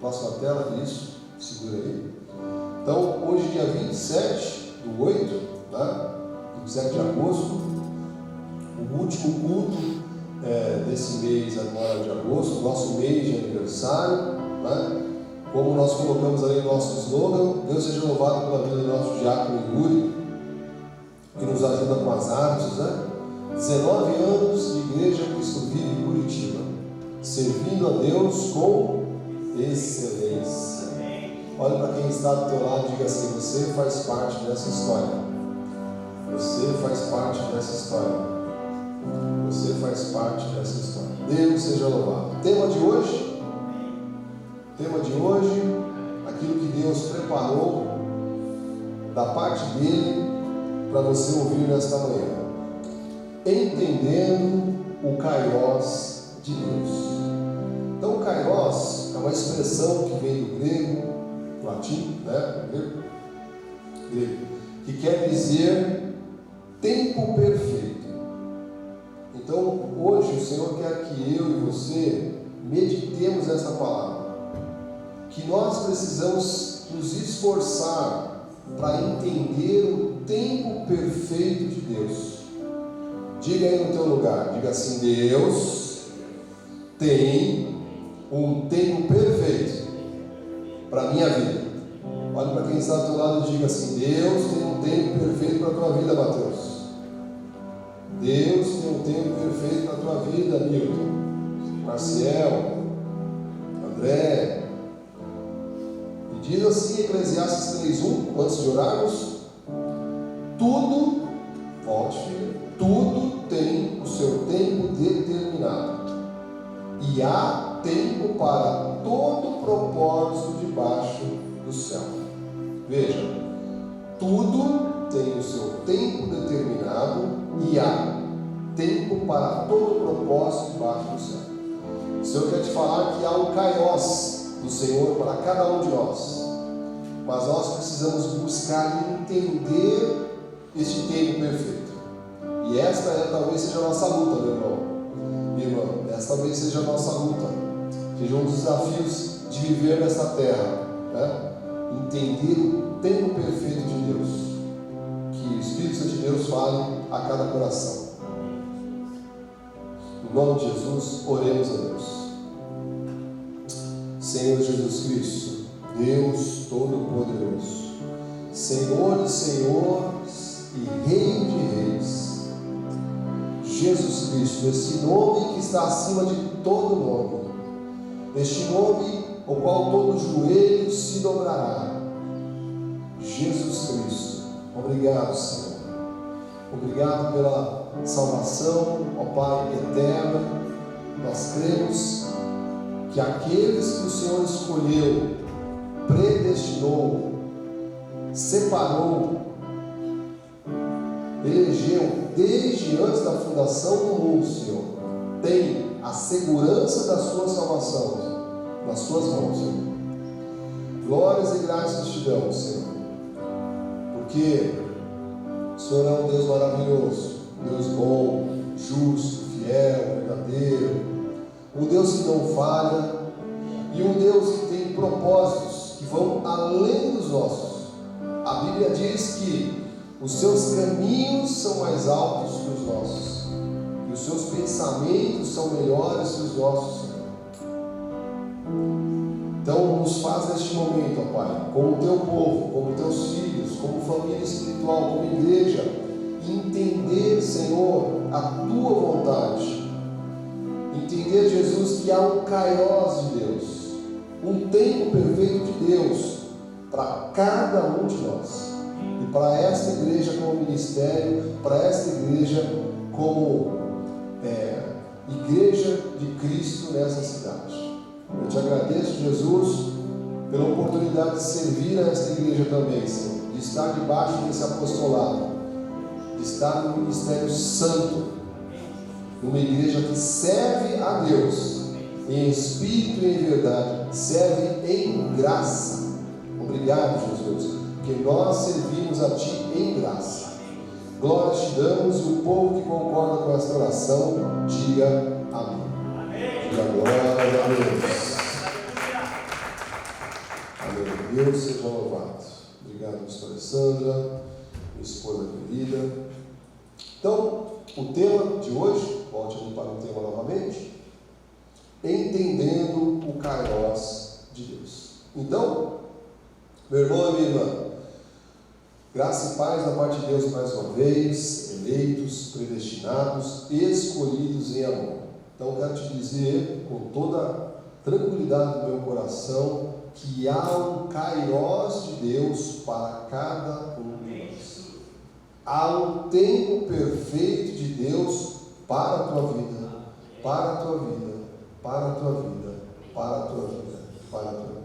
Próxima tela, isso, segura aí. Então, hoje, dia 27/8, né? 27 de agosto, o último culto desse mês agora de agosto, nosso mês de aniversário, né? Como nós colocamos ali no nosso slogan, Deus seja louvado pela vida do nosso diácono Yuri, que nos ajuda com as artes, né? 19 anos de Igreja Cristo Vive em Curitiba, servindo a Deus com excelência. Olha para quem está do teu lado e diga assim: você faz parte dessa história. Você faz parte dessa história. Você faz parte dessa história. Deus seja louvado. Tema de hoje, aquilo que Deus preparou da parte dele para você ouvir nesta manhã. Entendendo o Kairos de Deus. Então, o Kairos é uma expressão que vem do grego, latim, né? Grego, que quer dizer tempo perfeito. Então, hoje o Senhor quer que eu e você meditemos essa palavra, que nós precisamos nos esforçar para entender o tempo perfeito de Deus. Diga aí no teu lugar, diga assim: Deus tem um tempo perfeito para a minha vida. Olha para quem está do teu lado e diga assim: Deus tem um tempo perfeito para a tua vida, Mateus. Deus tem um tempo perfeito para a tua vida, Milton, Marcial, André. E diz assim Eclesiastes 3:1, antes de orarmos: tudo, volte filho, tudo tem o seu tempo determinado, e há tempo para todo propósito debaixo do céu. Veja, tudo tem o seu tempo determinado e há tempo para todo propósito debaixo do céu. O Senhor quer te falar que há um Kairos do Senhor para cada um de nós, mas nós precisamos buscar e entender este tempo perfeito. E esta talvez seja a nossa luta, meu irmão, minha irmã. Esta talvez seja a nossa luta, seja um dos desafios de viver nesta terra, né? Entender o tempo perfeito de Deus, que o Espírito Santo de Deus fale a cada coração. Em nome de Jesus, oremos a Deus. Senhor Jesus Cristo, Deus Todo-Poderoso, Senhor de senhores e Rei de reis, Jesus Cristo, esse nome que está acima de todo nome, este nome ao qual todo joelho se dobrará. Jesus Cristo, obrigado, Senhor. Obrigado pela salvação, ó Pai eterna. Nós cremos que aqueles que o Senhor escolheu, predestinou, separou, elegeu desde antes da fundação do mundo, Senhor, tem a segurança da sua salvação nas suas mãos, Senhor. Glórias e graças te damos, Senhor, porque o Senhor é um Deus maravilhoso, um Deus bom, justo, fiel, verdadeiro, um Deus que não falha e um Deus que tem propósitos que vão além dos nossos. A Bíblia diz que os seus caminhos são mais altos que os nossos, e os seus pensamentos são melhores que os nossos, Senhor. Então, nos faz neste momento, ó Pai, como teu povo, como teus filhos, como família espiritual, como igreja, entender, Senhor, a tua vontade. Entender, Jesus, que há um Kairos de Deus, um tempo perfeito de Deus para cada um de nós. E para esta igreja como ministério, para esta igreja como igreja de Cristo nessa cidade. Eu te agradeço, Jesus, pela oportunidade de servir a esta igreja também, Senhor, de estar debaixo desse apostolado, de estar no ministério santo, numa igreja que serve a Deus em espírito e em verdade, serve em graça. Obrigado, Jesus, porque nós servimos a Ti em graça. Glória te damos, e o povo que concorda com esta oração, diga amém. Diga glória a Deus. Deus seja louvado. Obrigado, pastora Sandra, minha esposa querida. Então, o tema de hoje, volte ali para o tema novamente, entendendo o Kairos de Deus. Então, meu irmão e minha irmã, graça e paz da parte de Deus mais uma vez, eleitos, predestinados, escolhidos em amor. Então, quero te dizer com toda tranquilidade do meu coração que há um Kairos de Deus para cada um de nós. Há um tempo perfeito de Deus para a tua vida, para a tua vida, para a tua vida, para a tua vida, para a tua vida.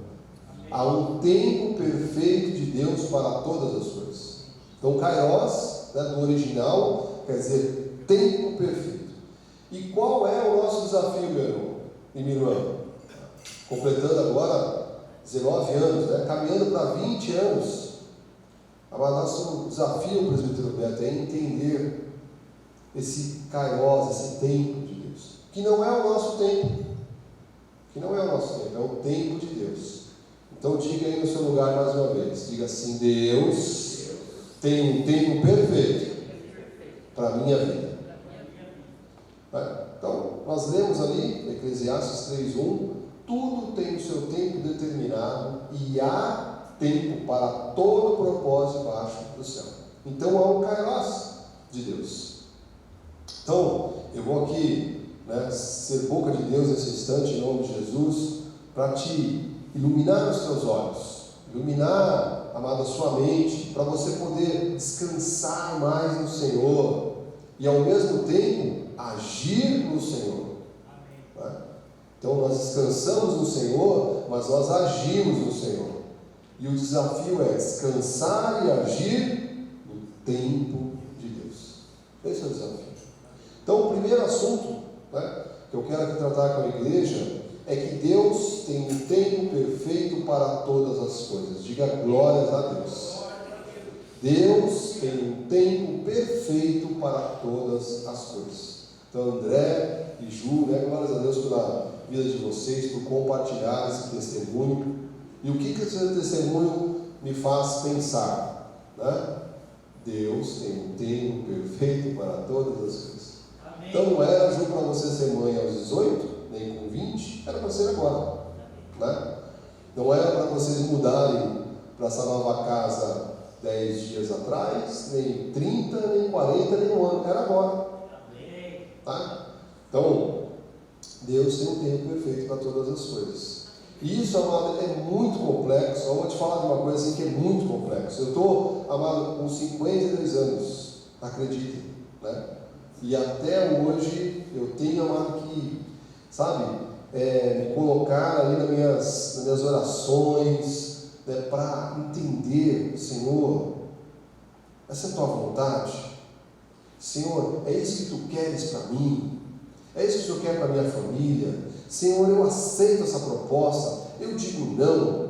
Há um tempo perfeito de Deus para todas as coisas. Então, Kairos, né, do original, quer dizer tempo perfeito. E qual é o nosso desafio, meu irmão e minha irmã? Completando agora 19 anos, né, caminhando para 20 anos. O nosso desafio, presbítero Beto, é entender esse Kairos, esse tempo de Deus, que não é o nosso tempo, é o tempo de Deus. Então diga aí no seu lugar mais uma vez, diga assim: Deus tem um tempo perfeito para a minha vida. Então, nós lemos ali, Eclesiastes 3:1, tudo tem o seu tempo determinado e há tempo para todo propósito debaixo do céu. Então há um Kairos de Deus. Então, eu vou aqui, né, ser boca de Deus nesse instante, em nome de Jesus, para te iluminar os teus olhos, iluminar, amado, a sua mente, para você poder descansar mais no Senhor e ao mesmo tempo agir no Senhor. Né? Então nós descansamos no Senhor, mas nós agimos no Senhor. E o desafio é descansar e agir no tempo de Deus. Esse é o desafio. Então, o primeiro assunto, né, que eu quero aqui tratar com a igreja é que Deus tem um tempo perfeito para todas as coisas. Diga glórias a Deus. Deus tem um tempo perfeito para todas as coisas. Então, André e Ju, né, glórias a Deus pela vida de vocês, por compartilhar esse testemunho. E o que esse testemunho me faz pensar? Né? Deus tem um tempo perfeito para todas as coisas. Amém. Então não era, Ju, para você ser mãe aos 18, nem com 20, era para ser agora. Né? Não era para vocês mudarem para essa nova casa 10 dias atrás, nem 30, nem 40, nem um ano, era agora. Tá? Então, Deus tem um tempo perfeito para todas as coisas. E isso, amado, é muito complexo. Eu vou te falar de uma coisa assim que é muito complexo. Eu estou, amado, com 52 anos, acreditem, né? E até hoje eu tenho, amado, que, sabe, me colocar ali nas minhas orações, né, para entender, Senhor, essa é a tua vontade? Senhor, é isso que tu queres para mim? É isso que o Senhor quer para a minha família? Senhor, eu aceito essa proposta, eu digo não,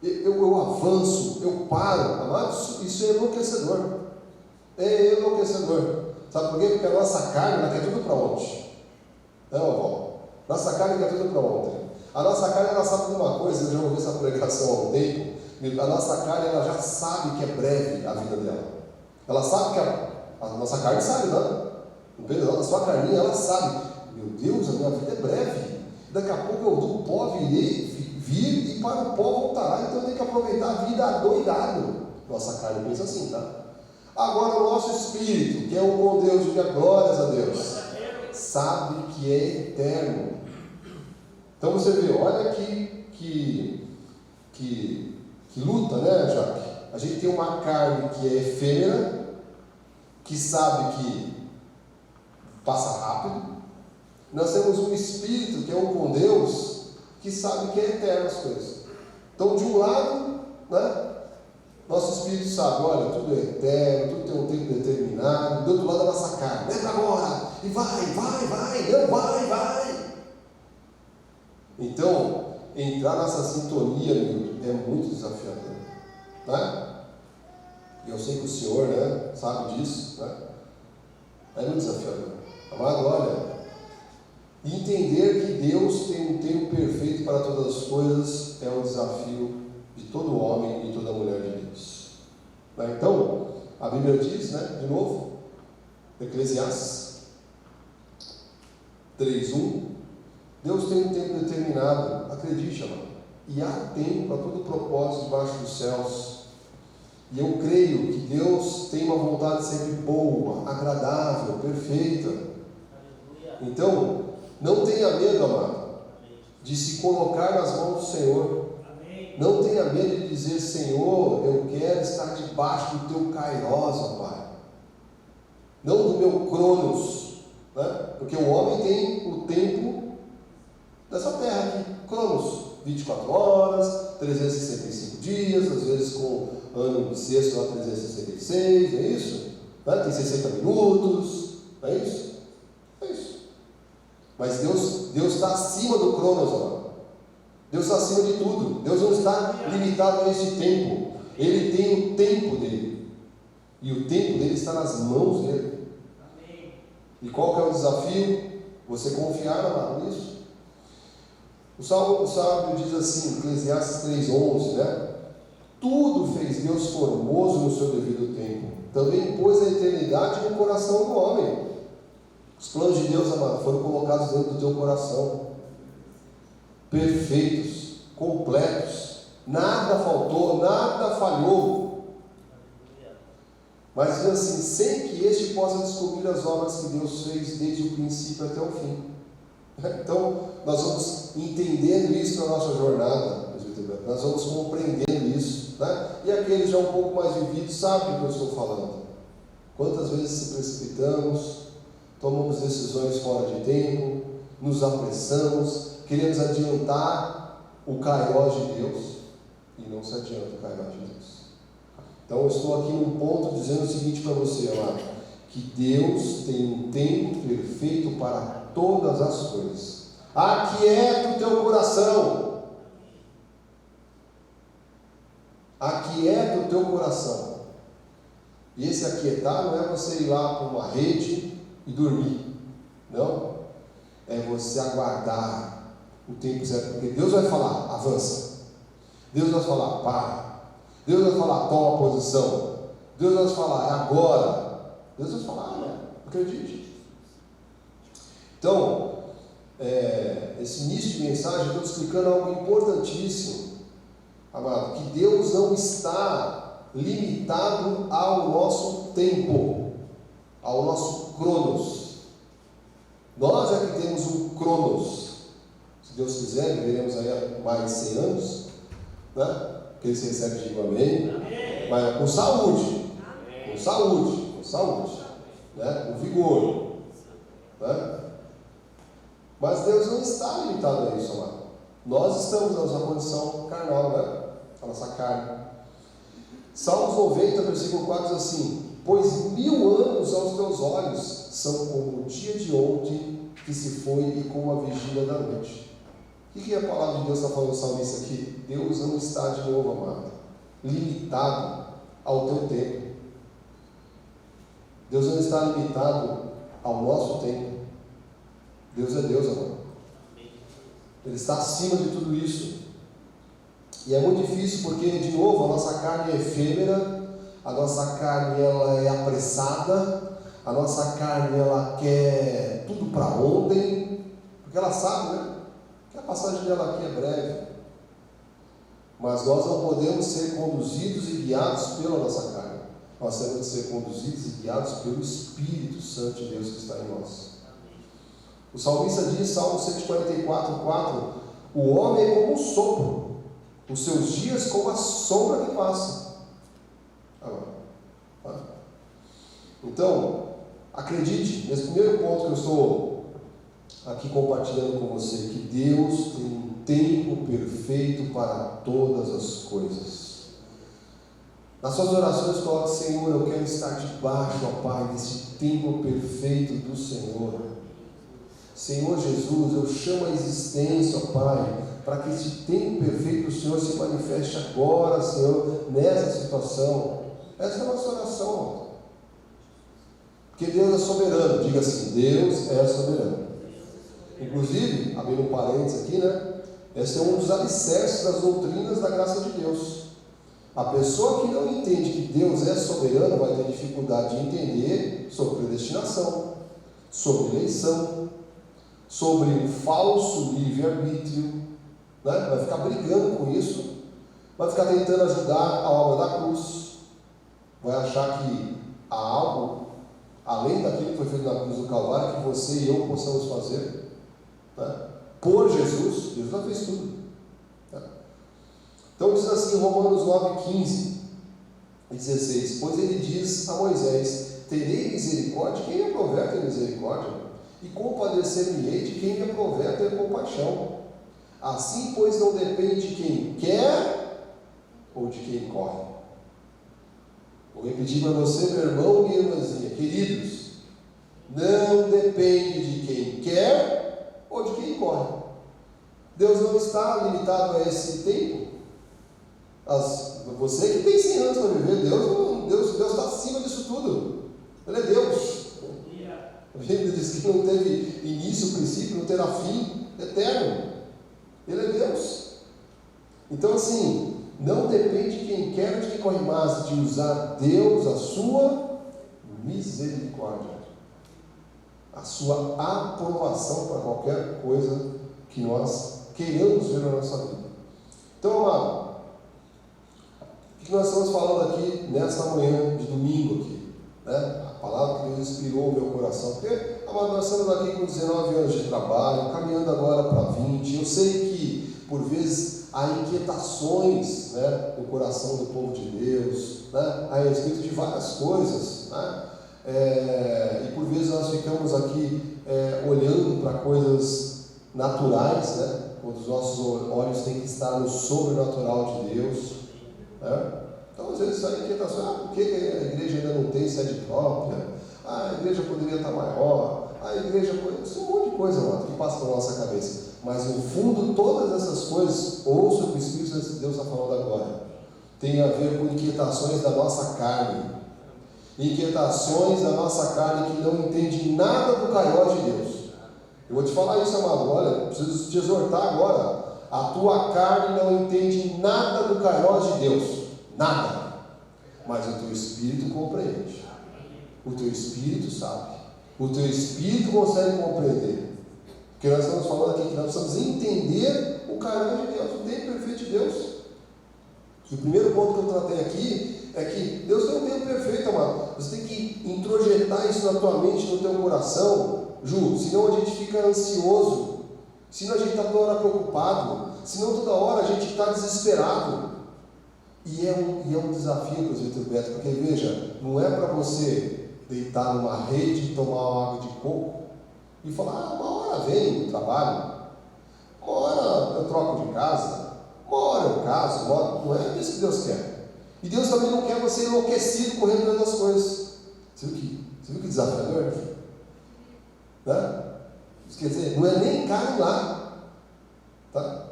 eu avanço, eu paro. Amados, isso é enlouquecedor. É enlouquecedor. Sabe por quê? Porque a nossa carne, ela quer tudo para ontem. Não, avó. Nossa carne quer tudo para ontem. A nossa carne, ela sabe de uma coisa, eu já ouvi essa pregação há um tempo. A nossa carne, ela já sabe que é breve a vida dela. Ela sabe que a nossa carne sabe, não? A sua carninha, ela sabe. Meu Deus, a minha vida é breve. Daqui a pouco eu do pó vir e para o pó voltará. Então eu tenho que aproveitar a vida adoidado. Nossa carne pensa assim, tá? Agora o nosso espírito, que é um com Deus, diga glórias a Deus, sabe que é eterno. Então você vê, olha aqui que luta, né, Jaque? A gente tem uma carne que é efêmera, que sabe que passa rápido. Nós temos um espírito que é um com Deus, que sabe que é eterno as coisas. Então, de um lado, né, nosso espírito sabe, olha, tudo é eterno, tudo tem um tempo determinado. Do outro lado, a nossa carne, lembra agora, e vai. Então, entrar nessa sintonia, é muito desafiador, né? E eu sei que o Senhor, né, sabe disso, né? É muito desafiador. Amado, olha, entender que Deus tem um tempo perfeito para todas as coisas é um desafio de todo homem e toda mulher de Deus. Então, a Bíblia diz, de novo, Eclesiastes 3:1, Deus tem um tempo determinado, acredite, amado, e há tempo para todo propósito debaixo dos céus. E eu creio que Deus tem uma vontade sempre boa, agradável, perfeita. Então, não tenha medo, amado, de se colocar nas mãos do Senhor. Não tenha medo de dizer: Senhor, eu quero estar debaixo do teu Kairos, ó Pai, não do meu Cronos, porque o homem tem o tempo dessa terra aqui, Cronos, 24 horas, 365 dias, às vezes com ano bissexto lá 366, é isso? Tem 60 minutos, não é isso? É isso. Mas Deus está acima do Cronos, amado. Deus está acima de tudo. Deus não está limitado a esse tempo. Ele tem o tempo dele. E o tempo dele está nas mãos dele. Amém. E qual que é o desafio? Você confiar, amado, nisso. O sábio diz assim, Eclesiastes 3:11, tudo fez Deus formoso no seu devido tempo. Também pôs a eternidade no coração do homem. Os planos de Deus, amado, foram colocados dentro do teu coração. Perfeitos, completos, nada faltou, nada falhou. Mas diz assim, sem que este possa descobrir as obras que Deus fez desde o princípio até o fim. Então, nós vamos entendendo isso na nossa jornada, nós vamos compreendendo isso, E aqueles já um pouco mais vividos sabem do que eu estou falando. Quantas vezes se precipitamos, tomamos decisões fora de tempo, nos apressamos, queremos adiantar o Kairos de Deus e não se adianta o Kairos de Deus. Então eu estou aqui num ponto dizendo o seguinte para você, amado, que Deus tem um tempo perfeito para todas as coisas. Aquieta o teu coração. Aquieta o teu coração. E esse aquietar não é você ir lá para uma rede e dormir. Não. É você aguardar o tempo certo. Porque Deus vai falar, avança. Deus vai falar, para. Deus vai falar, toma posição. Deus vai falar, é agora. Deus vai falar, acredite. Então, esse início de mensagem, eu estou explicando algo importantíssimo, amado, que Deus não está limitado ao nosso tempo, ao nosso Cronos. Nós é que temos um Cronos. Se Deus quiser, viveremos aí há mais de 100 anos, que eles recebem, digo amém. Amém. Mas com saúde, amém. com saúde, com vigor, Mas Deus não está limitado a isso, amado. Nós estamos na nossa condição carnal, a nossa carne. Salmos 90, versículo 4 diz assim: pois 1000 anos aos teus olhos são como o dia de ontem que se foi e como a vigília da noite. O que a palavra de Deus está falando, salmista, aqui? Deus não está, de novo, amado, limitado ao teu tempo. Deus não está limitado ao nosso tempo. Deus é Deus, amado. Ele está acima de tudo isso. E é muito difícil porque, de novo, a nossa carne é efêmera, a nossa carne ela é apressada, a nossa carne ela quer tudo para ontem, porque ela sabe, que a passagem dela aqui é breve. Mas nós não podemos ser conduzidos e guiados pela nossa carne. Nós temos de ser conduzidos e guiados pelo Espírito Santo de Deus que está em nós. O salmista diz, Salmo 144:4, o homem é como um sopro, os seus dias como a sombra que passa. Então, acredite, nesse primeiro ponto que eu estou aqui compartilhando com você, que Deus tem um tempo perfeito para todas as coisas. Nas suas orações coloque: Senhor, eu quero estar debaixo, ó Pai, desse tempo perfeito do Senhor. Senhor Jesus, eu chamo a existência, ó Pai, para que esse tempo perfeito do Senhor se manifeste agora, Senhor, nessa situação. Essa é a nossa oração. Porque Deus é soberano. Diga assim: Deus é soberano. Inclusive, abrindo um parênteses aqui, Esse é um dos alicerces das doutrinas da graça de Deus. A pessoa que não entende que Deus é soberano vai ter dificuldade de entender sobre predestinação, sobre eleição, sobre o falso livre-arbítrio, né? Vai ficar brigando com isso, vai ficar tentando ajudar a obra da cruz, vai achar que há algo além daquilo que foi feito na cruz do Calvário que você e eu possamos fazer, né? Por Jesus. Jesus já fez tudo, né? Então diz assim, Romanos 9:15 e 16: pois ele diz a Moisés: terei misericórdia de quem me aprover ter misericórdia, e compadecer-me-ei de quem me aprover ter compaixão. Assim, pois, não depende de quem quer ou de quem corre. Vou repetir para você, meu irmão e minha irmãzinha, queridos, não depende de quem quer ou de quem corre. Deus não está limitado a esse tempo. Você que tem 100 anos para viver, Deus está acima disso tudo. Ele é Deus. A Bíblia diz que não teve início, princípio, não terá fim, eterno. Ele é Deus. Então assim, não depende de quem quer ou de quem corre, mas de usar Deus a sua misericórdia, a sua aprovação para qualquer coisa que nós queiramos ver na nossa vida. Então, amado, o que nós estamos falando aqui nesta manhã de domingo aqui, né? A palavra que Deus inspirou o meu coração, porque, amado, nós estamos aqui com 19 anos de trabalho, caminhando agora para 20. Eu sei que por vezes há inquietações, né, no coração do povo de Deus, né, a respeito de várias coisas, né? E por vezes nós ficamos aqui olhando para coisas naturais, né, quando os nossos olhos têm que estar no sobrenatural de Deus, né? Então às vezes há inquietações: por que a igreja ainda não tem sede própria? A igreja poderia estar maior, a igreja poderia... Isso é um monte de coisa, mano, que passa pela nossa cabeça. Mas no fundo, todas essas coisas, ouça o que o Espírito de Deus está falando agora, tem a ver com inquietações da nossa carne. Inquietações da nossa carne que não entende nada do Kairos de Deus. Eu vou te falar isso, amado. Olha, preciso te exortar agora. A tua carne não entende nada do Kairos de Deus. Nada. Mas o teu espírito compreende. O teu espírito sabe. O teu espírito consegue compreender. Porque nós estamos falando aqui que nós precisamos entender o Kairos de Deus, o tempo perfeito de Deus. E o primeiro ponto que eu tratei aqui é que Deus tem um tempo perfeito, amado. Você tem que introjetar isso na tua mente, no teu coração, Ju, senão a gente fica ansioso, senão a gente está toda hora preocupado, senão toda hora a gente está desesperado. E é um desafio, presbítero Beto, porque veja, não é para você deitar numa rede e tomar uma água de coco e falar: uma hora vem do trabalho, uma hora eu troco de casa, uma hora eu caso, não é isso que Deus quer. E Deus também não quer você enlouquecido correndo atrás das coisas. Você viu que desafiador? Né? Isso quer dizer, não é nem caro lá. Tá?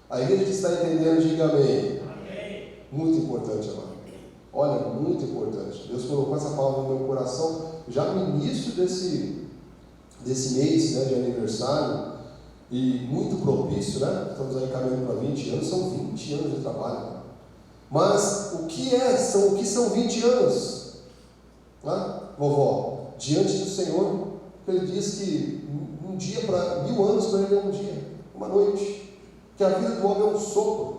A igreja que está entendendo, diga amém. Amém. Muito importante, amado. Olha, muito importante. Deus colocou essa palavra no meu coração já no início desse mês, né, de aniversário, e muito propício, né? Estamos aí caminhando para 20 anos, são 20 anos de trabalho. Né? Mas o que são 20 anos? Né, vovó? Diante do Senhor, Ele diz que um dia para 1000 anos para Ele é um dia, uma noite, que a vida do homem é um sopro.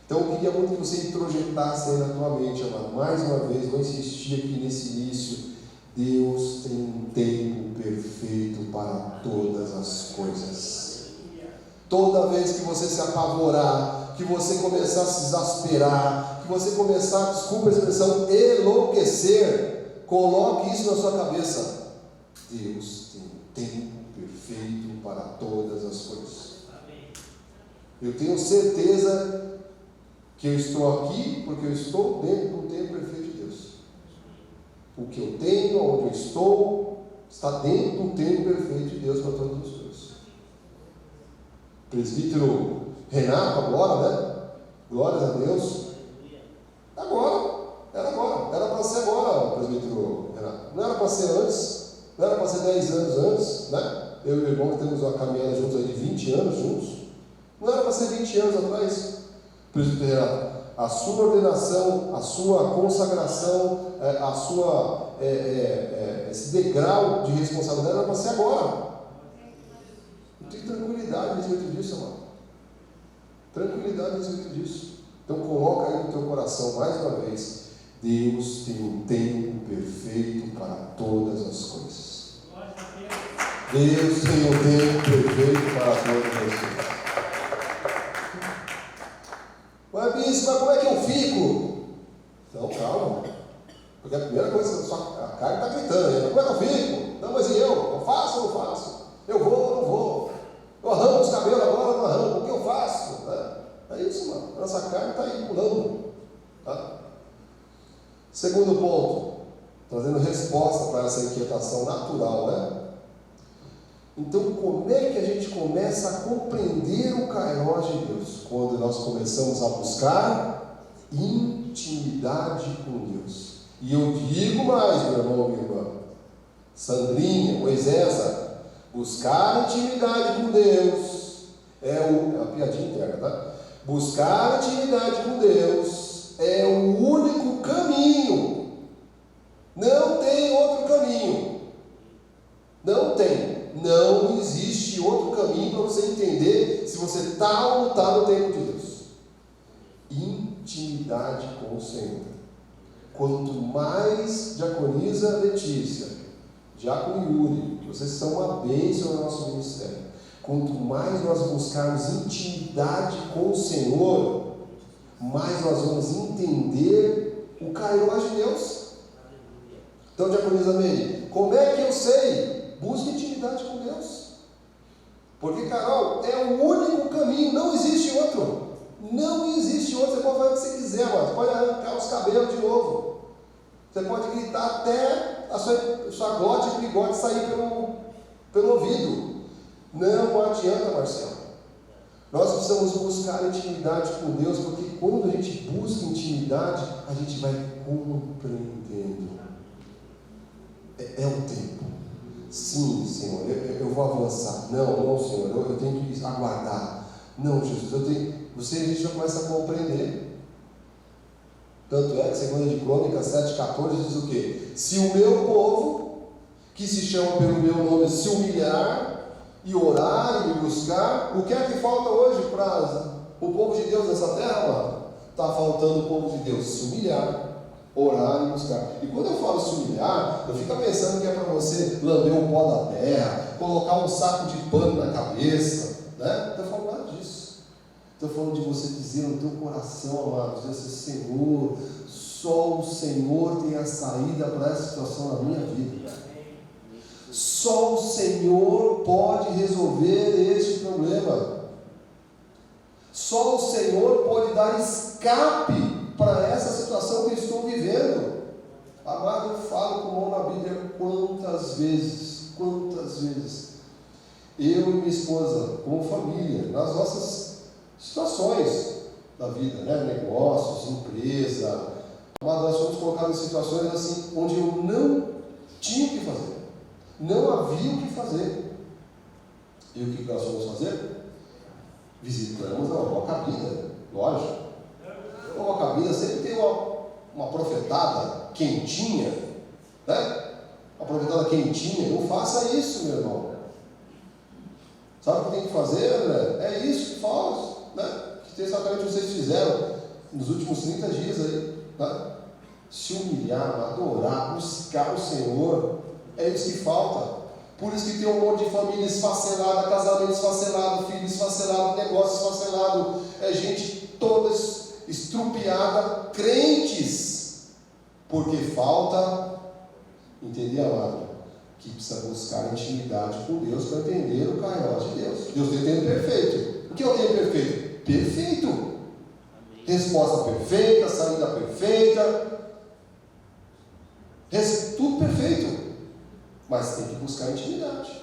Então eu queria muito que você introjetasse aí na tua mente, amado. Mais uma vez, vou insistir aqui nesse início. Deus tem um tempo perfeito para todas as coisas. Toda vez que você se apavorar, que você começar a se exasperar, que você começar, desculpa a expressão, enlouquecer, coloque isso na sua cabeça: Deus tem um tempo perfeito para todas as coisas. Eu tenho certeza que eu estou aqui porque eu estou dentro do tempo perfeito de Deus. O que eu tenho, onde eu estou, está dentro do tempo perfeito de Deus para todas as coisas. Presbítero Renato, agora, né? Glórias a Deus. Agora, era para ser agora, presbítero Renato. Não era para ser antes, não era para ser 10 anos antes, né? Eu e o irmão temos uma caminhada juntos aí de 20 anos juntos. Não era para ser 20 anos atrás, presbítero Renato. A sua ordenação, a sua consagração, esse degrau de responsabilidade era para ser agora. Não tem tranquilidade a respeito disso, amado. Tranquilidade a respeito disso. Então coloca aí no teu coração mais uma vez: Deus tem um tempo perfeito para todas as coisas. Deus tem um tempo perfeito para todas as coisas. Mas bispo, mas como é que eu fico? Então calma. Porque a primeira coisa que a carne está gritando, né? Como é que eu fico? Não, mas e eu? Eu faço ou não faço? Eu vou ou não vou? Eu arranco os cabelos agora ou não arranco? O que eu faço? É isso, mano. A nossa carne está aí pulando. Tá? Segundo ponto, trazendo resposta para essa inquietação natural, né? Então, como é que a gente começa a compreender o kairós de Deus? Quando nós começamos a buscar intimidade com Deus. E eu digo mais, meu irmão, minha irmã, Sandrinha, Moisés, buscar intimidade com Deus é a piadinha interna, tá? Buscar intimidade com Deus é o único caminho. Não tem outro caminho. Não tem. Não existe outro caminho para você entender se você está ou não está no tempo de Deus. Intimidade com o Senhor. Quanto mais diaconisa Letícia, diácono Yuri, vocês são uma bênção no nosso ministério. Quanto mais nós buscarmos intimidade com o Senhor, mais nós vamos entender o kairós de Deus. Então, diaconisa Meire, como é que eu sei? Busque intimidade com Deus. Porque, Carol, é o único caminho, não existe outro. Não existe outro. Você pode fazer o que você quiser, mano. Você pode arrancar os cabelos de novo. Você pode gritar até a sua glote e bigode sair pelo ouvido. Não adianta, Marcelo. Nós precisamos buscar intimidade com Deus, porque quando a gente busca intimidade, a gente vai compreendendo. É o tempo. Sim, Senhor, eu vou avançar. Não, Senhor, eu tenho que aguardar. Não, Jesus, a gente já começa a compreender. Tanto é que 2 Crônicas 7,14 diz o quê? Se o meu povo, que se chama pelo meu nome, se humilhar e orar e me buscar, o que é que falta hoje para o povo de Deus nessa terra, mano? Está faltando o povo de Deus se humilhar, orar e buscar. E quando eu falo se humilhar, eu fico pensando que é para você lamber o pó da terra, colocar um saco de pano na cabeça, né? Não estou falando nada disso. Estou falando de você dizer no teu coração, amado, dizer assim: Senhor, só o Senhor tem a saída para essa situação na minha vida. Só o Senhor pode resolver este problema. Só o Senhor pode dar escape para essa situação que eu estou vivendo. Amado, eu falo com mão na Bíblia quantas vezes eu e minha esposa, como família, nas nossas situações da vida, né? Negócios, empresa, amado, nós fomos colocados em situações assim, onde eu não tinha o que fazer, não havia o que fazer. E o que nós fomos fazer? Visitamos a Nova Cabida, lógico. A Nova Cabida sempre tem uma profetada quentinha, né? Uma profetada quentinha. Não faça isso, meu irmão. Sabe o que tem que fazer, André? É isso que faz, né? Que exatamente vocês fizeram nos últimos 30 dias aí, né? Se humilhar, adorar, buscar o Senhor. É isso que falta. Por isso que tem um monte de família esfacelada, casamento esfacelado, filho esfacelado, negócio esfacelado, gente toda estrupiada, crentes, porque falta entender, amado, que precisa buscar intimidade com Deus para entender o kairós de Deus. Deus tem o tempo perfeito. O que é o tempo perfeito? Perfeito. Resposta perfeita, saída perfeita, tudo perfeito. Mas tem que buscar intimidade.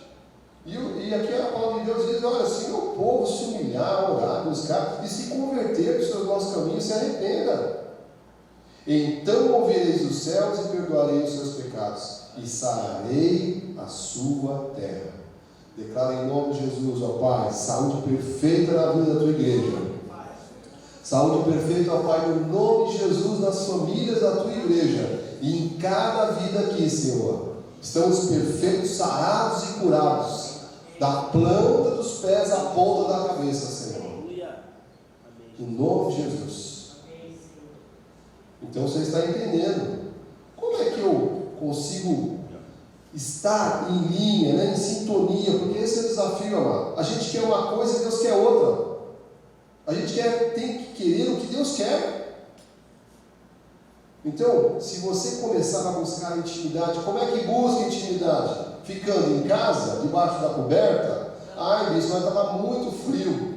E aqui a palavra de Deus diz: olha, se meu povo se humilhar, orar, buscar e se converter dos seus maus caminhos, se arrependa. Então ouvireis os céus e perdoarei os seus pecados, e sararei a sua terra. Declara em nome de Jesus, ó Pai, saúde perfeita na vida da tua igreja. Saúde perfeita, ó Pai, no nome de Jesus, nas famílias da tua igreja e em cada vida aqui, Senhor. Estamos perfeitos, sarados e curados, da planta dos pés à ponta da cabeça, Senhor. Em nome de Jesus. Então você está entendendo como é que eu consigo estar em linha, né, em sintonia, porque esse é o desafio, amado. A gente quer uma coisa e Deus quer outra. A gente tem que querer o que Deus quer. Então, se você começar a buscar intimidade, como é que busca intimidade? Ficando em casa, debaixo da coberta? Ai, isso vai estar muito frio.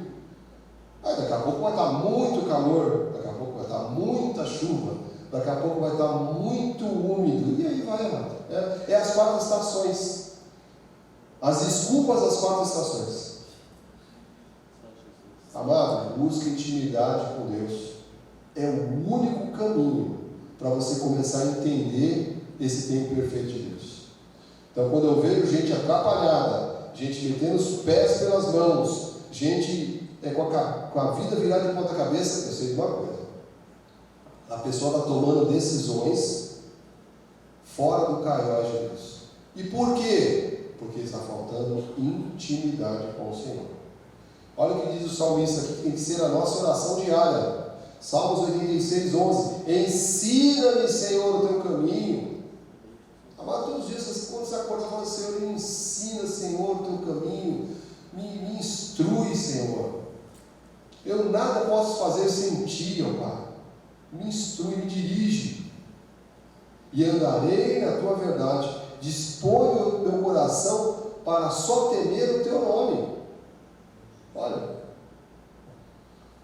Ai, daqui a pouco vai estar muito calor. Daqui a pouco vai estar muita chuva. Daqui a pouco vai estar muito úmido. E aí vai, amado. É as 4 estações. As desculpas das 4 estações. Amado, busca intimidade com Deus. É o único caminho para você começar a entender esse tempo perfeito de Deus. Então, quando eu vejo gente atrapalhada, gente metendo os pés pelas mãos, gente com a vida virada de ponta cabeça, eu sei de uma coisa. A pessoa está tomando decisões fora do caió de Deus. E por quê? Porque está faltando intimidade com o Senhor. Olha o que diz o salmista aqui, que tem que ser a nossa oração diária. Salmos 86, 11. Ensina-me, Senhor, o teu caminho. Amado, todos os dias, quando você acorda, fala, Senhor, me ensina, Senhor, o teu caminho. Me instrui, Senhor. Eu nada posso fazer sem ti, ó Pai. Me instrui, me dirige. E andarei na tua verdade. Dispõe o meu coração para só temer o teu nome. Olha,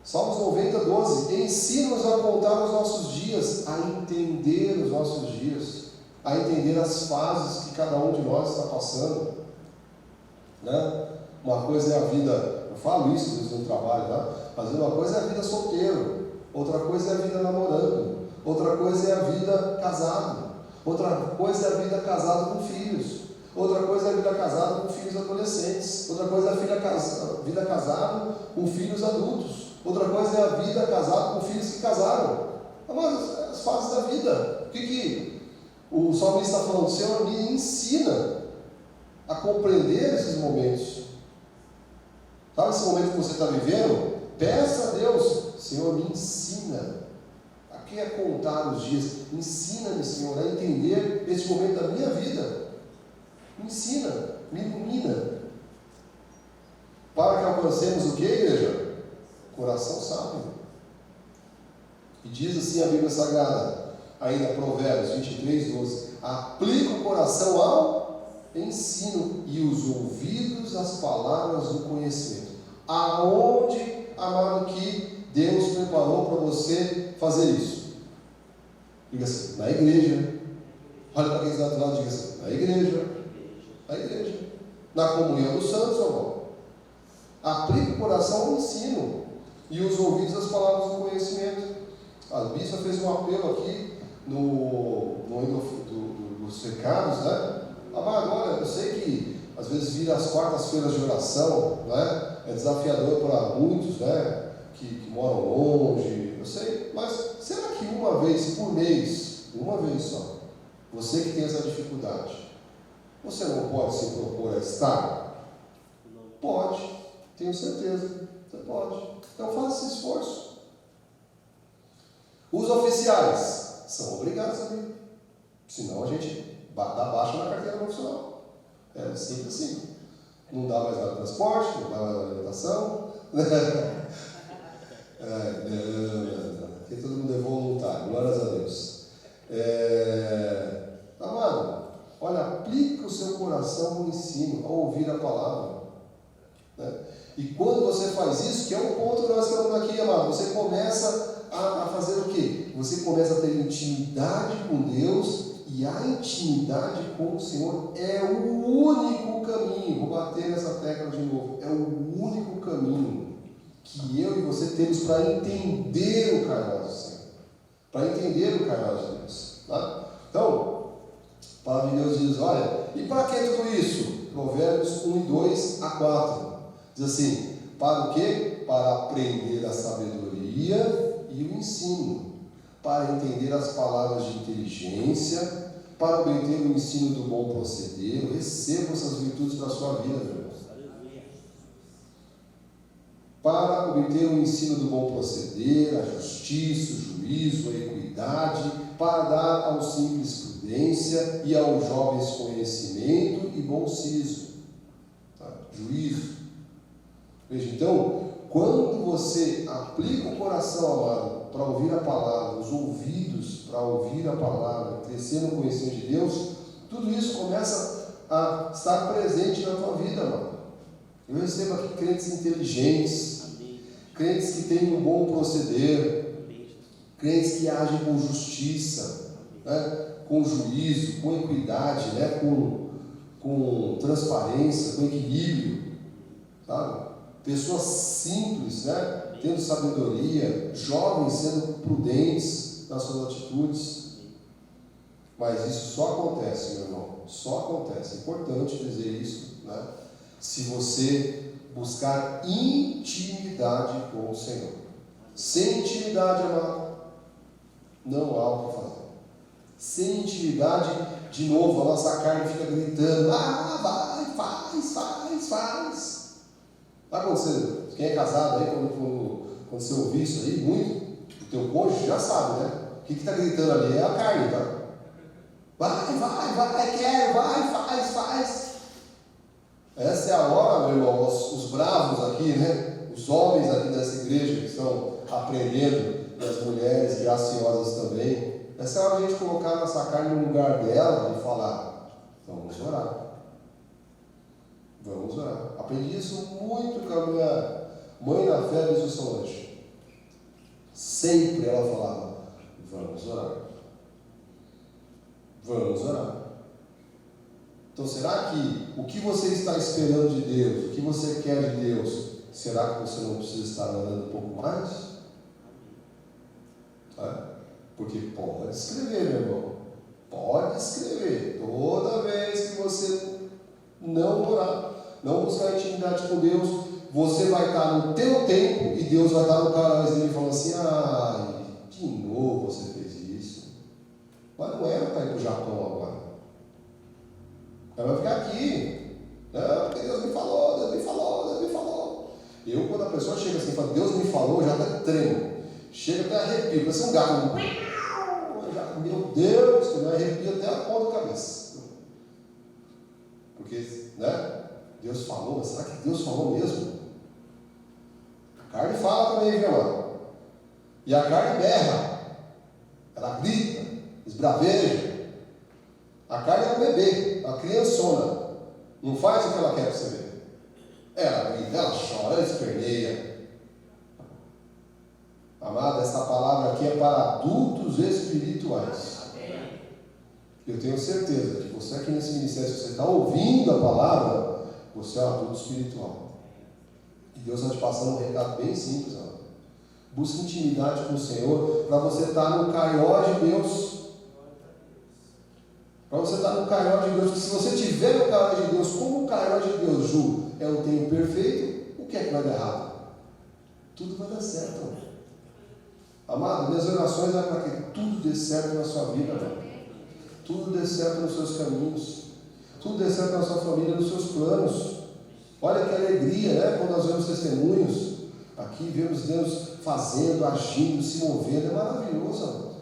Salmos 90, 12. Ensina-nos a contar os nossos dias, a entender os nossos dias, a entender as fases que cada um de nós está passando, né? Uma coisa é a vida, eu falo isso às vezes no trabalho, né? Mas uma coisa é a vida solteiro, outra coisa é a vida namorando, outra coisa é a vida casado, outra coisa é a vida casado com filhos, outra coisa é a vida casada com filhos adolescentes, outra coisa é a vida casada com filhos adultos, outra coisa é a vida casada com filhos que casaram. Mas as fases da vida. O que o salmista está falando? Senhor, me ensina a compreender esses momentos. Sabe esse momento que você está vivendo? Peça a Deus, Senhor, me ensina a que é contar os dias. Ensina-me, Senhor, a entender este momento da minha vida. Me ensina, me ilumina. Para que alcancemos o que, igreja? Coração sábio. E diz assim a Bíblia Sagrada, ainda Provérbios 23, 12: aplica o coração ao ensino e os ouvidos às palavras do conhecimento. Aonde, amado, que Deus preparou para você fazer isso? Diga assim, na igreja. Olha para quem está do outro lado e diga assim, na igreja. Na igreja. Na comunhão dos santos, irmão. Aplica o coração ao ensino e os ouvidos às palavras do conhecimento. A bispa fez um apelo aqui dos recados, né? Amado, olha, eu sei que às vezes vir às quartas-feiras de oração, né? É desafiador para muitos, né? Que moram longe, eu sei, mas será que uma vez por mês, uma vez só, você que tem essa dificuldade, você não pode se propor a estar? Pode, tenho certeza, você pode. Então faça esse esforço. Os oficiais são obrigados a vir, senão a gente dá baixa na carteira profissional. É simples assim. Não dá mais nada transporte, não dá mais nada alimentação. Aqui todo mundo é voluntário, glórias a Deus. Amado, olha, aplica o seu coração no ensino, ao ouvir a palavra. Né? E quando você faz isso, que é um ponto que nós estamos aqui, amado, você começa a fazer o quê? Você começa a ter intimidade com Deus, e a intimidade com o Senhor é o único caminho. Vou bater nessa tecla de novo. É o único caminho que eu e você temos para entender o caráter do Senhor, para entender o caráter de Deus. Tá? Então, a palavra de Deus diz, olha, e para que tudo isso? Provérbios 1 e 2 a 4. Diz assim: para o quê? Para aprender a sabedoria e o ensino, para entender as palavras de inteligência, para obter o ensino do bom proceder. Receba essas virtudes para a sua vida, meu irmão. Para obter o ensino do bom proceder, a justiça, o juízo, a equidade, para dar aos simples prudência e aos jovens conhecimento e bom siso. Tá? Juízo. Veja, então, quando você aplica o coração, amado, para ouvir a palavra, os ouvidos para ouvir a palavra, crescer no conhecimento de Deus, tudo isso começa a estar presente na tua vida, amado. Eu recebo aqui crentes inteligentes, crentes que têm um bom proceder, crentes que agem com justiça, né? Com juízo, com equidade, né? com transparência, com equilíbrio, sabe? Pessoas simples, né? Tendo sabedoria, jovens sendo prudentes nas suas atitudes. Mas isso só acontece, meu irmão, só acontece. É importante dizer isso, né? Se você buscar intimidade com o Senhor. Sem intimidade, amado, não há o que fazer. Sem intimidade, de novo, a nossa carne fica gritando: vai, faz. Está acontecendo? Quem é casado aí, quando você ouvir isso aí, muito, o teu cônjuge já sabe, né? O que está gritando ali é a carne, tá? Vai, quero, vai, faz. Essa é a hora, meu irmão, os bravos aqui, né? Os homens aqui dessa igreja que estão aprendendo, e as mulheres graciosas também. Essa é a hora de a gente colocar a nossa carne no lugar dela e falar: vamos orar. Vamos orar. Aprendi isso muito com a minha mãe na fé de Solange. Sempre ela falava: vamos orar. Vamos orar. Então, será que o que você está esperando de Deus, o que você quer de Deus, será que você não precisa estar orando um pouco mais? Tá? Porque pode escrever, meu irmão. Pode escrever. Toda vez que você não orar, não buscar intimidade com Deus, você vai estar no teu tempo e Deus vai estar no canal dele falando assim: de novo você fez isso. Mas não era para ir para o Japão agora. Ela vai ficar aqui. Não, porque Deus me falou. Eu, quando a pessoa chega assim e fala: Deus me falou, já até tremo. Chega até arrepio, parece um gato. Meu Deus, que me arrepia até a ponta da cabeça. Porque, né? Deus falou, mas será que Deus falou mesmo? A carne fala também, viu, mano? E a carne berra. Ela grita, esbraveja. A carne é um bebê, uma criançona. Não faz o que ela quer para você ver. Ela grita, ela chora, ela esperneia. Amado, essa palavra aqui é para adultos espirituais. Eu tenho certeza que você aqui nesse ministério, se você está ouvindo a palavra, você é um adulto espiritual. E Deus está te passando um recado bem simples, amado. Busque intimidade com o Senhor para você estar no caió de Deus. Para você estar no caió de Deus. Porque se você estiver no caió de Deus, como o caió de Deus, Ju, é o tempo perfeito, o que é que vai dar errado? Tudo vai dar certo, amado. Amado, minhas orações é para que tudo dê certo na sua vida, amado. Tudo dê certo nos seus caminhos. Tudo dê certo na sua família, nos seus planos. Olha que alegria, né? Quando nós vemos testemunhos. Aqui vemos Deus fazendo, agindo, se movendo. É maravilhoso, amado.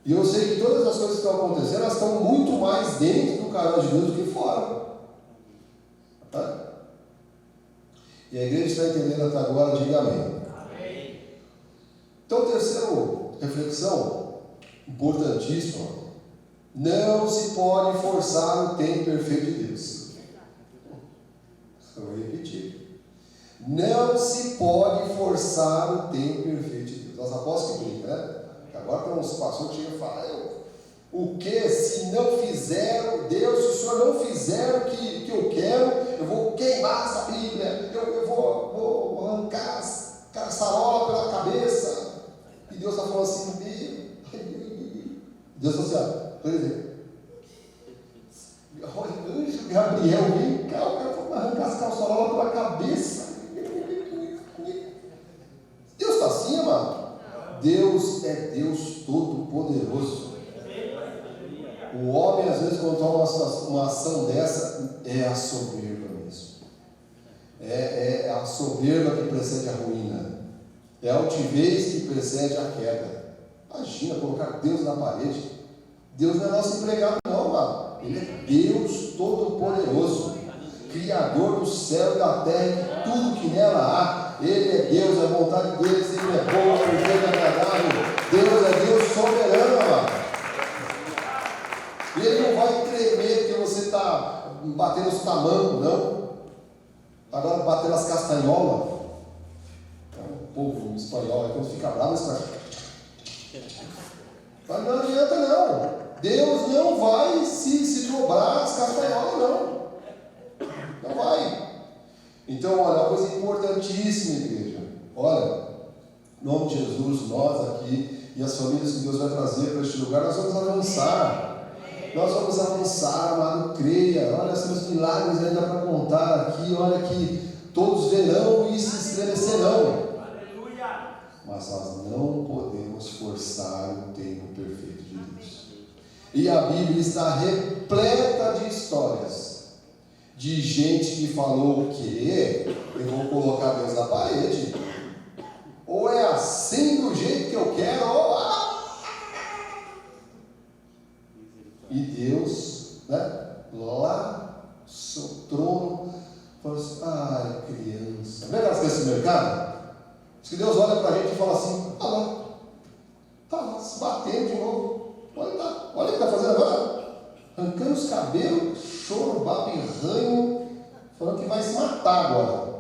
E eu sei que todas as coisas que estão acontecendo, elas estão muito mais dentro do canal de Deus do que fora. Tá? E a igreja está entendendo até agora, diga amém. Então, terceira reflexão, importantíssima: não se pode forçar o tempo perfeito de Deus. Eu vou repetir. Não se pode forçar o tempo perfeito de Deus. Nós apostamos que brinca, né? Agora tem uns pastores que chegam e falam: o que se não fizer, Deus, se o Senhor não fizer o que eu quero, eu vou queimar essa Bíblia, eu vou arrancar as caçarola pela cabeça. E Deus está falando assim: Deus está assim, por exemplo, o anjo Gabriel Deus é Deus Todo-Poderoso. O homem, às vezes, quando toma uma ação dessa, é a soberba mesmo. É a soberba que precede a ruína. É a altivez que precede a queda. Imagina colocar Deus na parede. Deus não é nosso empregado, não, mano. Ele é Deus Todo-Poderoso, Criador do céu e da terra e tudo que nela há. Ele é Deus, a vontade dele sempre é boa, perfeita e agradável. Deus é Deus soberano, mano. Ele não vai tremer porque você está batendo os tamancos, não. Agora batendo as castanholas. O povo espanhol, quando fica bravo, mas não adianta não. Deus não vai se dobrar as castanholas, não. Não vai. Então, olha, uma coisa importantíssima, igreja. Olha, em nome de Jesus, nós aqui e as famílias que Deus vai trazer para este lugar, nós vamos avançar. Nós vamos avançar, amado, creia. Olha, temos milagres ainda para contar aqui. Olha que todos verão e se estremecerão. Mas nós não podemos forçar o tempo perfeito de Deus. E a Bíblia está repleta de histórias de gente que falou o quê? Eu vou colocar Deus na parede. Ou é assim do jeito que eu quero, ou e Deus, né, lá no seu trono, falou assim: ai, criança. Lembra as crianças do mercado? Diz que Deus olha para a gente e fala assim: ah, lá, está lá se batendo de novo. Olha o que está fazendo agora. Arrancando os cabelos, choro, babirranho, falando que vai se matar agora.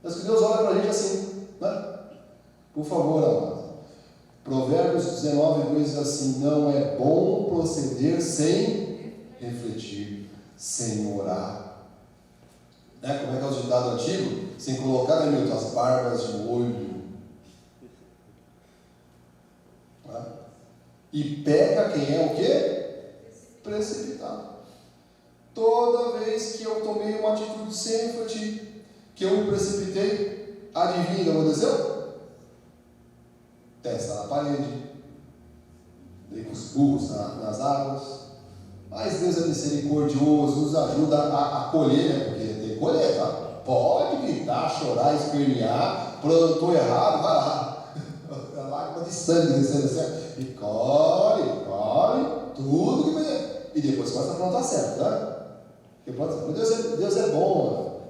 Diz que Deus olha para a gente assim, né? Por favor, amado. Provérbios 19:2 diz assim: não é bom proceder sem refletir, sem orar. Né? Como é que é o ditado antigo? Sem colocar, né, Milton, as barbas de molho. Né? E pega quem é o quê? Precipitado. Toda vez que eu tomei uma atitude sem refletir, que eu me precipitei, adivinha o que aconteceu? Testa na parede, dei com os burros nas águas. Mas Deus é misericordioso, nos ajuda a colher, né? Porque tem que colher, tá? Pode gritar, chorar, espernear, plantou errado, vai lá. A lágrima de sangue descendo assim, e colhe, tudo que vem. E depois começa a plantar certo, né? Porque Deus é bom,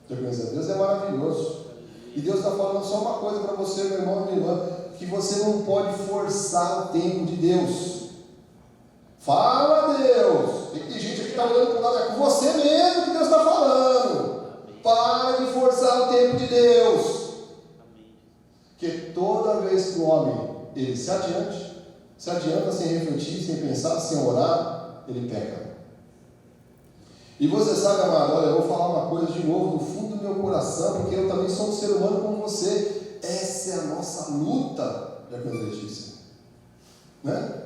mano. Deus é maravilhoso. E Deus está falando só uma coisa para você, meu irmão e minha irmã, que você não pode forçar o tempo de Deus. Fala, Deus. Tem gente aqui que está olhando para o lado, é com você mesmo que Deus está falando. Para de forçar o tempo de Deus. Porque toda vez que o homem ele se adianta sem refletir, sem pensar, sem orar, ele peca. E você sabe, amado, olha, eu vou falar uma coisa de novo do fundo do meu coração, porque eu também sou um ser humano como você. Essa é a nossa luta, já com a Letícia, né?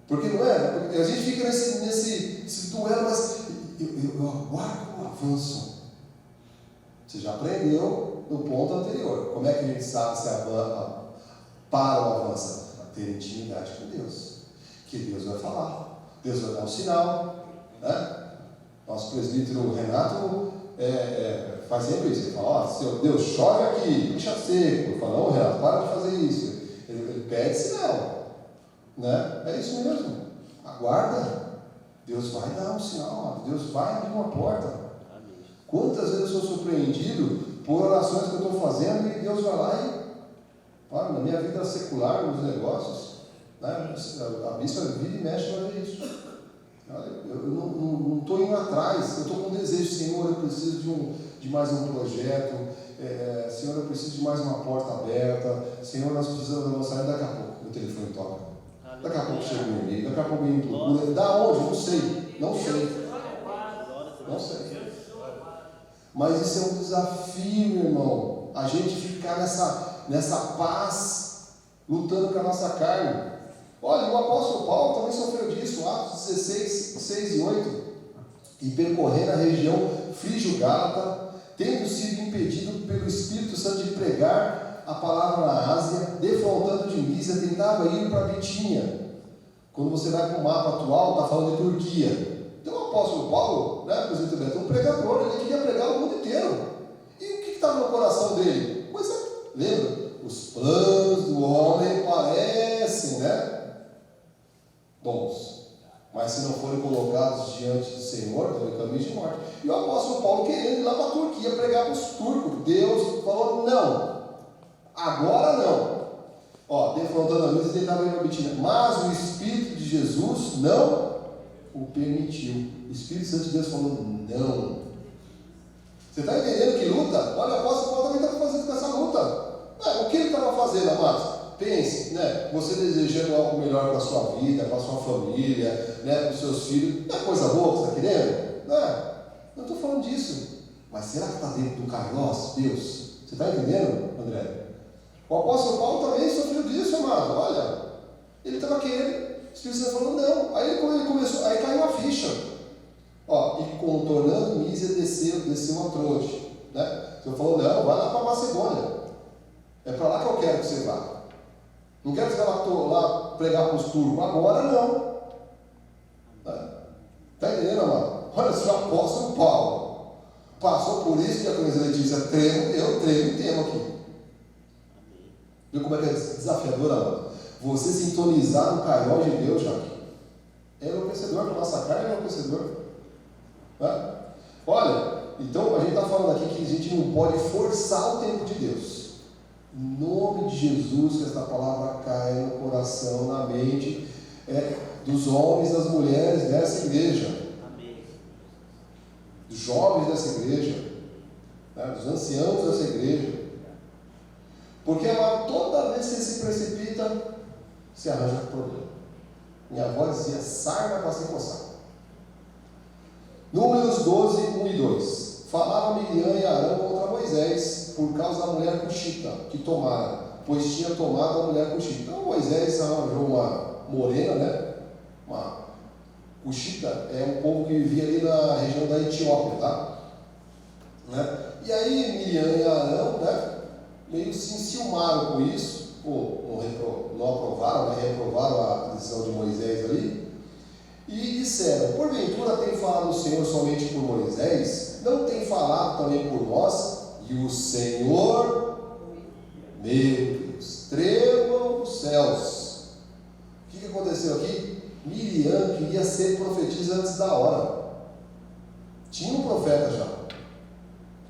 Porque não é? Porque a gente fica nesse duelo, mas eu aguardo o avanço. Você já aprendeu no ponto anterior. Como é que a gente sabe se para o avanço? A ter intimidade com Deus. Que Deus vai falar, Deus vai dar um sinal, né? Nosso presbítero Renato faz sempre isso. Ele fala: ó, seu Deus, chove aqui, deixa seco. Eu falo: não, Renato, para de fazer isso. Ele pede sinal, né? É isso mesmo. Aguarda. Deus vai dar um sinal, Deus vai abrir uma porta. Quantas vezes eu sou surpreendido por orações que eu estou fazendo e Deus vai lá e, na minha vida secular, nos negócios, né? A bispa vira e mexe para ver isso. Eu não estou indo atrás, eu estou com desejo. Senhor, eu preciso de mais um projeto. Senhor, eu preciso de mais uma porta aberta. Senhor, nós precisamos avançar. E daqui a pouco o telefone toca. Daqui a pouco chega um e-mail. Daqui a pouco alguém procura. Da onde? Não sei. Mas isso é um desafio, meu irmão. A gente ficar nessa paz, lutando com a nossa carne. Olha, o apóstolo Paulo também sofreu disso, Atos 16, 6 e 8. E percorrendo a região Frígio-Gálata, tendo sido impedido pelo Espírito Santo de pregar a palavra na Ásia, defrontando de Mísia, tentava ir para Bitínia. Quando você vai para o mapa atual, está falando de Turquia. Então o apóstolo Paulo, né, um pregador, ele queria pregar o mundo inteiro. E o que estava no coração dele? Pois é, lembra? Os planos do homem parecem, né, bons, mas se não forem colocados diante do Senhor, é o caminho de morte. E o apóstolo Paulo querendo ir lá para a Turquia pregar para os turcos. Deus falou: não, agora não. Defrontando a luz e tentava ir para Bitínia, mas o Espírito de Jesus não o permitiu. O Espírito Santo de Deus falou: não. Você está entendendo que luta? Olha, o apóstolo Paulo também está fazendo com essa luta. O que ele estava fazendo, amados? Pense, né? Você desejando algo melhor para a sua vida, para a sua família, né? Para os seus filhos. Não é coisa boa que você está querendo? Não estou falando disso. Mas será que está dentro do Kairos, Deus? Você está entendendo, André? O apóstolo Paulo também sofreu disso, amado. Olha, ele estava querendo, o Espírito Santo falou: não. Aí ele começou, aí caiu a ficha. E contornando Mísia, desceu a Troade, né? Então falou: não, vai lá para Macedônia. É para lá que eu quero que você vá. Não quero que você vá lá pregar para os turcos. Agora não. Está entendendo, amado? Olha, se o apóstolo Paulo passou por isso, que a coisa Letícia eu tremo e temo aqui. Viu como é que é desafiador, amado? Você sintonizar no Kairos de Deus, Jaque. É enlouquecedor, para a nossa carne é enlouquecedor. Olha, então a gente está falando aqui que a gente não pode forçar o tempo de Deus. Em nome de Jesus, que esta palavra caia no coração, na mente dos homens e das mulheres dessa igreja. Amém. Dos jovens dessa igreja, né? Dos anciãos dessa igreja. Porque toda vez que você se precipita, se arranja um problema. Minha avó dizia: sarna para se coçar. Números 12, 1 e 2. Falaram Miriam e Arão contra Moisés por causa da mulher cuxita que tomaram, pois tinha tomado a mulher cuxita. Então Moisés arranjou uma morena, né? Uma cuxita é um povo que vivia ali na região da Etiópia, tá? Né? E aí Miriam e Arão, né, meio se enciumaram com isso, não aprovaram, né, reprovaram a decisão de Moisés ali, e disseram: porventura tem falado o Senhor somente por Moisés? Não tem falado também por nós? E o Senhor, meu Deus, tremam os céus. O que aconteceu aqui? Miriam queria ser profetisa antes da hora. Tinha um profeta já.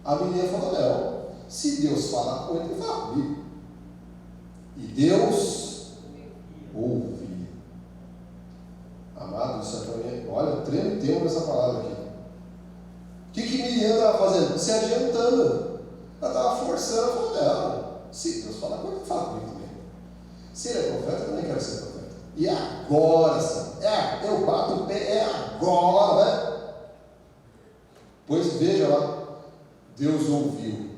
A Miriam falou: não, se Deus falar com ele, fala comigo. E Deus ouve. Amado, isso é para mim. Olha, treme tempo essa palavra aqui. O que Miriam estava fazendo? Se adiantando. Ela estava forçando, falando: não, se Deus falar com ele, fala comigo também. Se ele é profeta, eu também quero ser profeta. E agora sim. Eu bato o pé, é agora, né? Pois veja lá, Deus ouviu.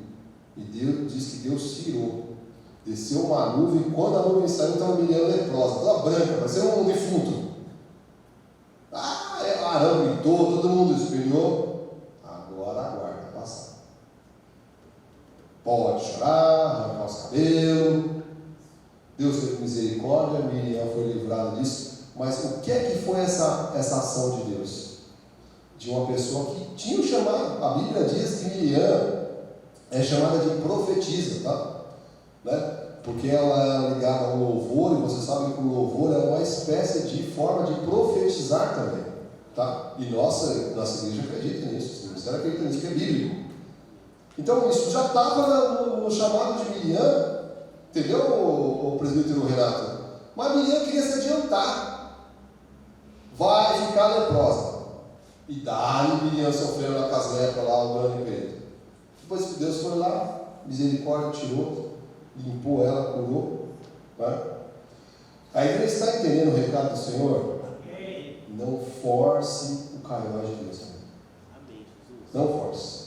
E Deus diz que Deus tirou. Desceu uma nuvem, e quando a nuvem saiu, estava Miriam leprosa, toda branca, parecia um defunto. Arão gritou, todo mundo espelhou. Agora aguarda passar. Pode chorar, arrancar os cabelos. Deus teve misericórdia, Miriam foi livrada disso. Mas o que é que foi essa ação de Deus? De uma pessoa que tinha o chamado. A Bíblia diz que Miriam é chamada de profetisa, tá? Né? Porque ela é ligada ao louvor, e você sabe que o louvor é uma espécie de forma de profetizar também, tá? E nossa igreja acredita nisso, o ministério acredita nisso, que é bíblico. Então isso já estava no chamado de Miriam, entendeu, o presbítero Renato? Mas Miriam queria se adiantar, vai ficar leprosa, e dá-lhe Miriam sofrendo na casa lepra lá, o branco e preto. Depois que Deus foi lá, misericórdia, tirou, limpou ela, curou. Né? A igreja está entendendo o recado do Senhor? Amém. Não force o Kairos de Deus. Amém. Não force.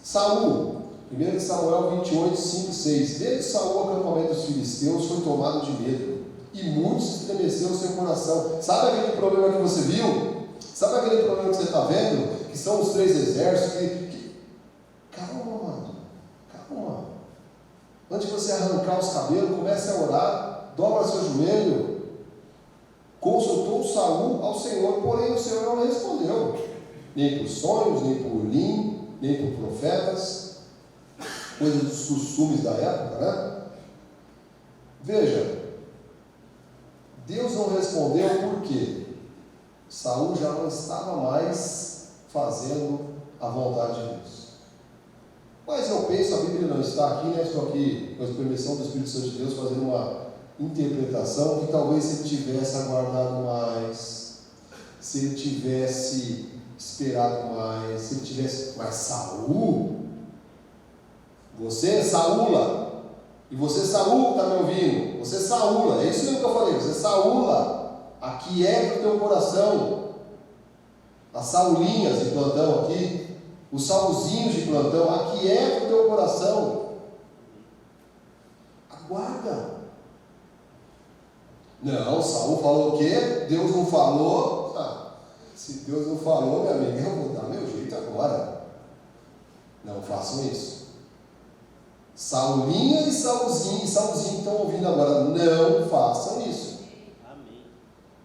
Saul, 1 Samuel 28, 5 e 6. Desde Saul, o acampamento dos filisteus foi tomado de medo, e muitos estremeceu o seu coração. Sabe aquele problema que você viu? Sabe aquele problema que você está vendo? Que são os 3 exércitos Calma, mano. Calma. Antes de você arrancar os cabelos, comece a orar, dobra seu joelho. Consultou Saul ao Senhor, porém o Senhor não respondeu, nem por sonhos, nem por Urim, nem por profetas, coisas dos costumes da época, né? Veja, Deus não respondeu porque Saul já não estava mais fazendo a vontade de Deus. Mas eu penso, a Bíblia não está aqui, né? Estou aqui com a permissão do Espírito Santo de Deus fazendo uma interpretação que talvez se ele tivesse aguardado mais, se ele tivesse esperado mais, se ele tivesse... Mas Saul, você Saúla, e você Saul está me ouvindo, você Saúla, é isso mesmo que eu falei, você Saúla, aquieta o teu coração, as Saulinhas de plantão aqui, os Saulzinhos de plantão, aquieta o teu coração, aguarda. Não, Saul falou o quê? Deus não falou? Se Deus não falou, minha amiga, eu vou dar meu jeito agora. Não façam isso. Saulinha e Saulzinho estão ouvindo agora, não façam isso. Amém.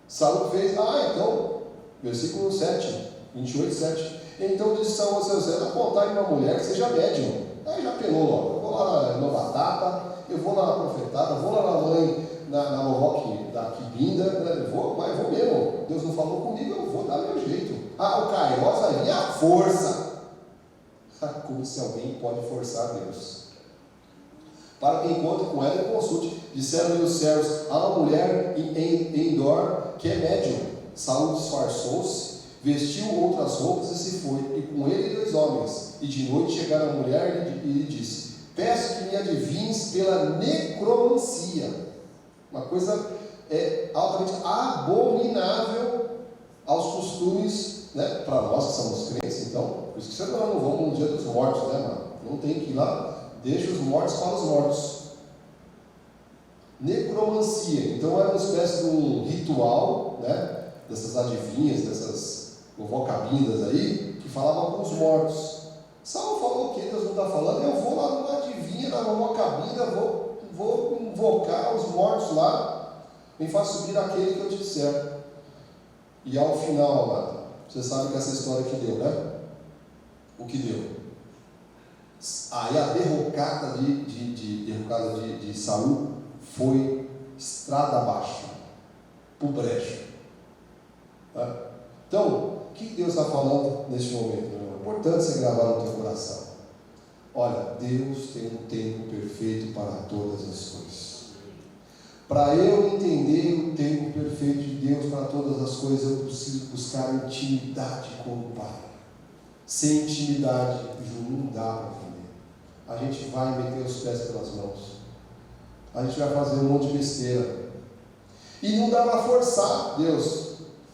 Saul fez, então, versículo 7, 28, 7. Então disse Saul ao seu servo, apontar em uma mulher que seja médium. Aí já pelou logo, eu vou lá na batata, eu vou lá na profetada, eu vou lá na mãe, na vovó da Quibinda, né? eu vou mesmo. Deus não falou comigo, eu vou dar meu jeito. O Kairos vai vir à força. Como se alguém pode forçar Deus. Para que encontre com ela e consulte. Disseram-lhe os servos, há uma mulher em Endor que é médium. Saul disfarçou-se, vestiu outras roupas e se foi, e com ele 2 homens. E de noite chegaram a mulher e lhe disse, peço que me adivinhes pela necromancia. Uma coisa altamente abominável aos costumes, né? Para nós que somos crentes, então, por isso que você não vamos no dia dos mortos, né, mano? Não tem que ir lá, deixa os mortos para os mortos. Necromancia, então era uma espécie de um ritual, né? Dessas adivinhas, dessas vovocabindas aí, que falavam com os mortos. Saul falou o que Deus não está falando? Eu vou lá numa adivinha, na vovocabinda, vou invocar os mortos lá, me faz subir aquele que eu te disser. E ao final, amado, você sabe que essa história que deu, né? O que deu? Aí a derrocada de Saul foi estrada abaixo, por brejo. Tá? Então, o que Deus está falando neste momento? É importante você gravar no teu coração. Olha, Deus tem um tempo perfeito para todas as coisas. Para eu entender o tempo perfeito de Deus para todas as coisas, eu preciso buscar intimidade com o Pai. Sem intimidade, não dá para entender. A gente vai meter os pés pelas mãos. A gente vai fazer um monte de besteira. E não dá para forçar Deus.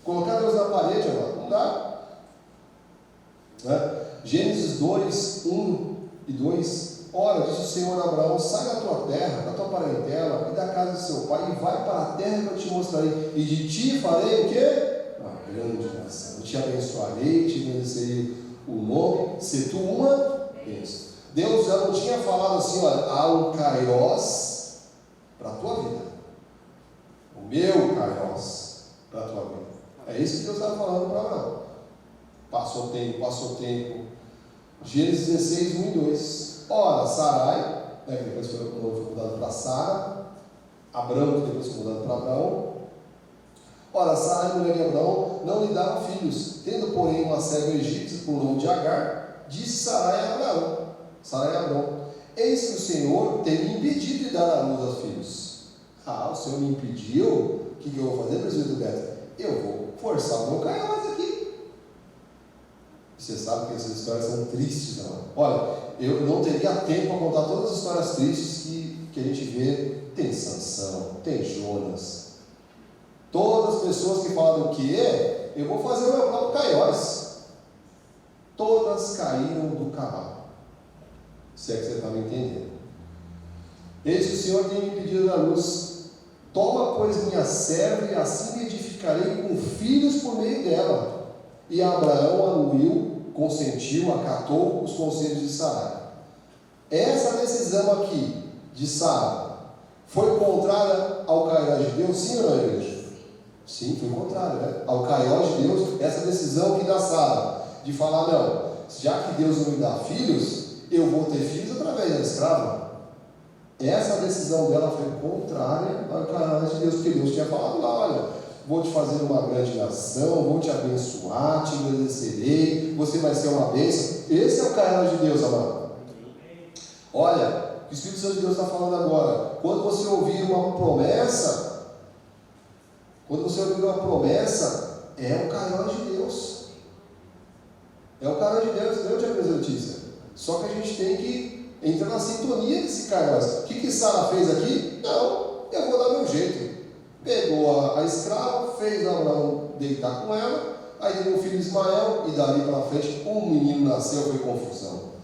Colocar Deus na parede, agora, não dá. Né? Gênesis 2, 1 e 2. Ora, disse o Senhor a Abraão, sai da tua terra, da tua parentela e da casa de seu pai e vai para a terra que eu te mostrarei. E de ti farei o quê? Uma grande nação. Eu te abençoarei, te bendecerei o nome, se tu uma bênção. Deus já não tinha falado assim, olha, há um Kairos para a tua vida. O meu Kairos para a tua vida. É isso que Deus estava falando para Abraão. Passou tempo. Gênesis 16, 1 e 2. Ora, Sarai, né, que depois foi mudado para Sara, Abrão, que depois foi mudado para Abraão. Ora, Sarai, mulher de Abraão, não lhe dava filhos, tendo, porém, uma serva egípcia por nome de Agar, disse Sarai a Abrão, eis que o Senhor tem me impedido de dar à luz aos filhos. O Senhor me impediu? O que eu vou fazer, presbítero Beto? Eu vou forçar o meu Kairos aqui. Você sabe que essas histórias são tristes, não? Olha, eu não teria tempo para contar todas as histórias tristes que a gente vê. Tem Sansão, tem Jonas. Todas as pessoas que falam do que eu vou fazer o meu próprio Kairos. Todas caíram do cavalo. Se é que você está me entendendo. Eis que o Senhor tem me pedido da luz. Toma, pois, minha serva, e assim me edificarei com filhos por meio dela. E Abraão anuiu, consentiu, acatou os conselhos de Sarai. Essa decisão aqui de Sara foi contrária ao kairós de Deus, sim ou não, igreja? Sim, foi contrária, né? Ao kairós de Deus, essa decisão que dá Sara, de falar, não, já que Deus não me dá filhos, eu vou ter filhos através da escrava. Essa decisão dela foi contrária ao kairós de Deus, porque Deus tinha falado lá, olha, vou te fazer uma grande nação, vou te abençoar, te abençoarei, você vai ser uma bênção. Esse é o kairós de Deus, amado. Olha, o Espírito Santo de Deus está falando agora, quando você ouvir uma promessa, é o kairós de Deus. É o kairós de Deus, Deus te apresenta notícia. Só que a gente tem que entrar na sintonia desse kairós. O que Sara fez aqui? Não, eu vou dar meu jeito. Pegou a escrava, fez Abraão deitar com ela, aí teve um filho Ismael, e dali para frente um menino nasceu, foi confusão.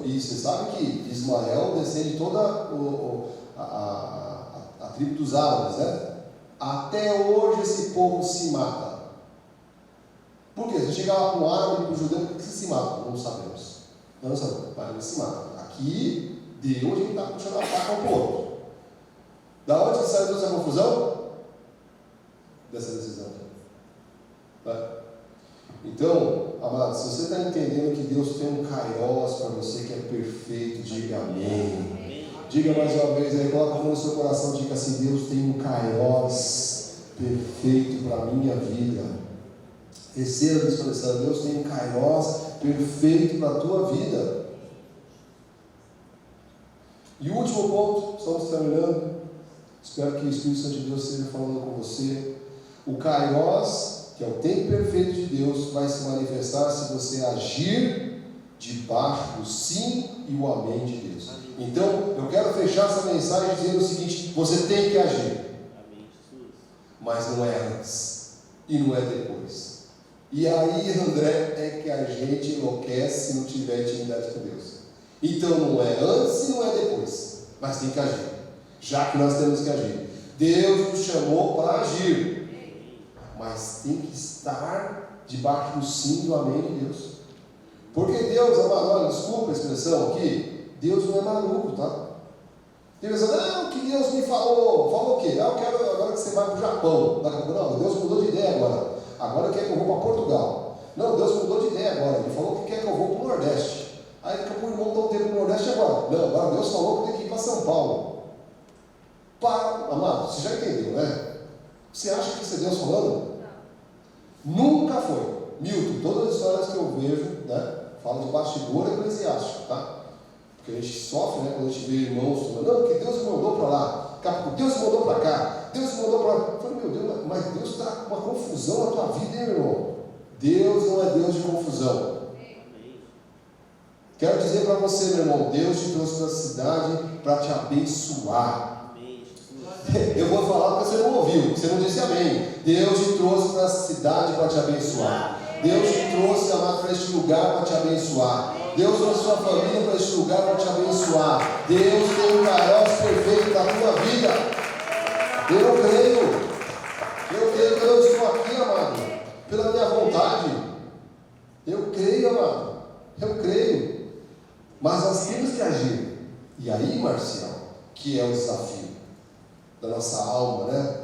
E você sabe que Ismael descende toda a tribo dos árabes, né? Até hoje esse povo se mata. Por quê? Você chega lá com um árabe e com um judeu, por que você se mata? Não sabemos. Não sabemos, mas eles se matam. Aqui, Deus, a gente está puxando a faca um para o outro. Da onde saiu toda essa confusão? Dessa decisão. Tá? Então, amado, se você está entendendo que Deus tem um kairós para você que é perfeito, diga amém. Diga mais uma vez aí, coloca a mão no seu coração, diga assim, Deus tem um kairós perfeito para a minha vida. Terceira expressão, Deus tem um kairós perfeito para a tua vida. E o último ponto, estamos terminando. Espero que o Espírito Santo de Deus esteja falando com você. O kairós, que é o tempo perfeito de Deus, vai se manifestar se você agir debaixo do sim e o amém de Deus. Então, eu quero fechar essa mensagem dizendo o seguinte: você tem que agir, mas não é antes e não é depois. E aí, André, é que a gente enlouquece se não tiver intimidade com Deus. Então, não é antes e não é depois, mas tem que agir, já que nós temos que agir. Deus nos chamou para agir, mas tem que estar debaixo do sim e do amém de Deus. Porque Deus, amado, olha, desculpa a expressão aqui, Deus não é maluco, tá? Tem pessoa, não, que Deus me falou o quê? Eu quero agora que você vai para o Japão. Não, Deus mudou de ideia agora. Agora quer que eu vou para Portugal. Não, Deus mudou de ideia agora. Ele falou que quer que eu vou para o Nordeste. Aí daqui a pouco o irmão está um tempo no Nordeste agora. Não, agora Deus falou que eu tenho que ir para São Paulo. Amado, você já entendeu, né? Você acha que isso é Deus falando? Nunca foi. Milton, todas as histórias que eu vejo, né, falam de bastidor eclesiástico, tá? Porque a gente sofre, né, quando a gente vê irmãos falando, não, porque Deus me mandou para lá, Deus me mandou para cá, Deus me mandou para lá. Eu falei, meu Deus, mas Deus está com uma confusão na tua vida, hein, meu irmão? Deus não é Deus de confusão. Quero dizer para você, meu irmão, Deus te trouxe para a cidade para te abençoar. Eu vou falar porque você não ouviu, você não disse amém. Deus te trouxe para essa cidade para te abençoar. Deus te trouxe, amado, para este lugar para te abençoar. Deus trouxe sua família para este lugar para te abençoar. Deus tem um kairós perfeito na tua vida. Eu creio que eu estou aqui, amado, pela minha vontade. Eu creio, amado, eu creio. Mas nós temos que agir. E aí, Marcial, que é o desafio da nossa alma, né?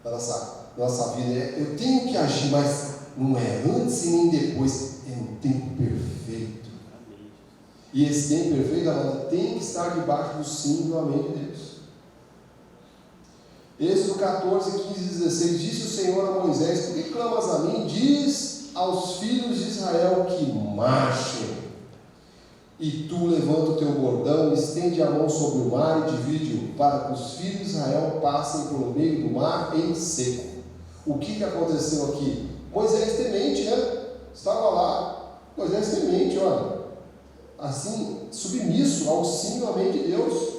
Da nossa vida. Eu tenho que agir, mas não é antes e nem depois, é no tempo perfeito. E esse tempo perfeito, amado, tem que estar debaixo do sim e do amém de Deus. Êxodo 14, 15 e 16, disse o Senhor a Moisés, por que clamas a mim? Diz aos filhos de Israel que marchem. E tu levanta o teu bordão, estende a mão sobre o mar e divide-o, para que os filhos de Israel passem pelo meio do mar em seco. O que aconteceu aqui? Moisés temente, né? Estava lá, Moisés temente, olha, assim, submisso ao sim e ao amém de Deus.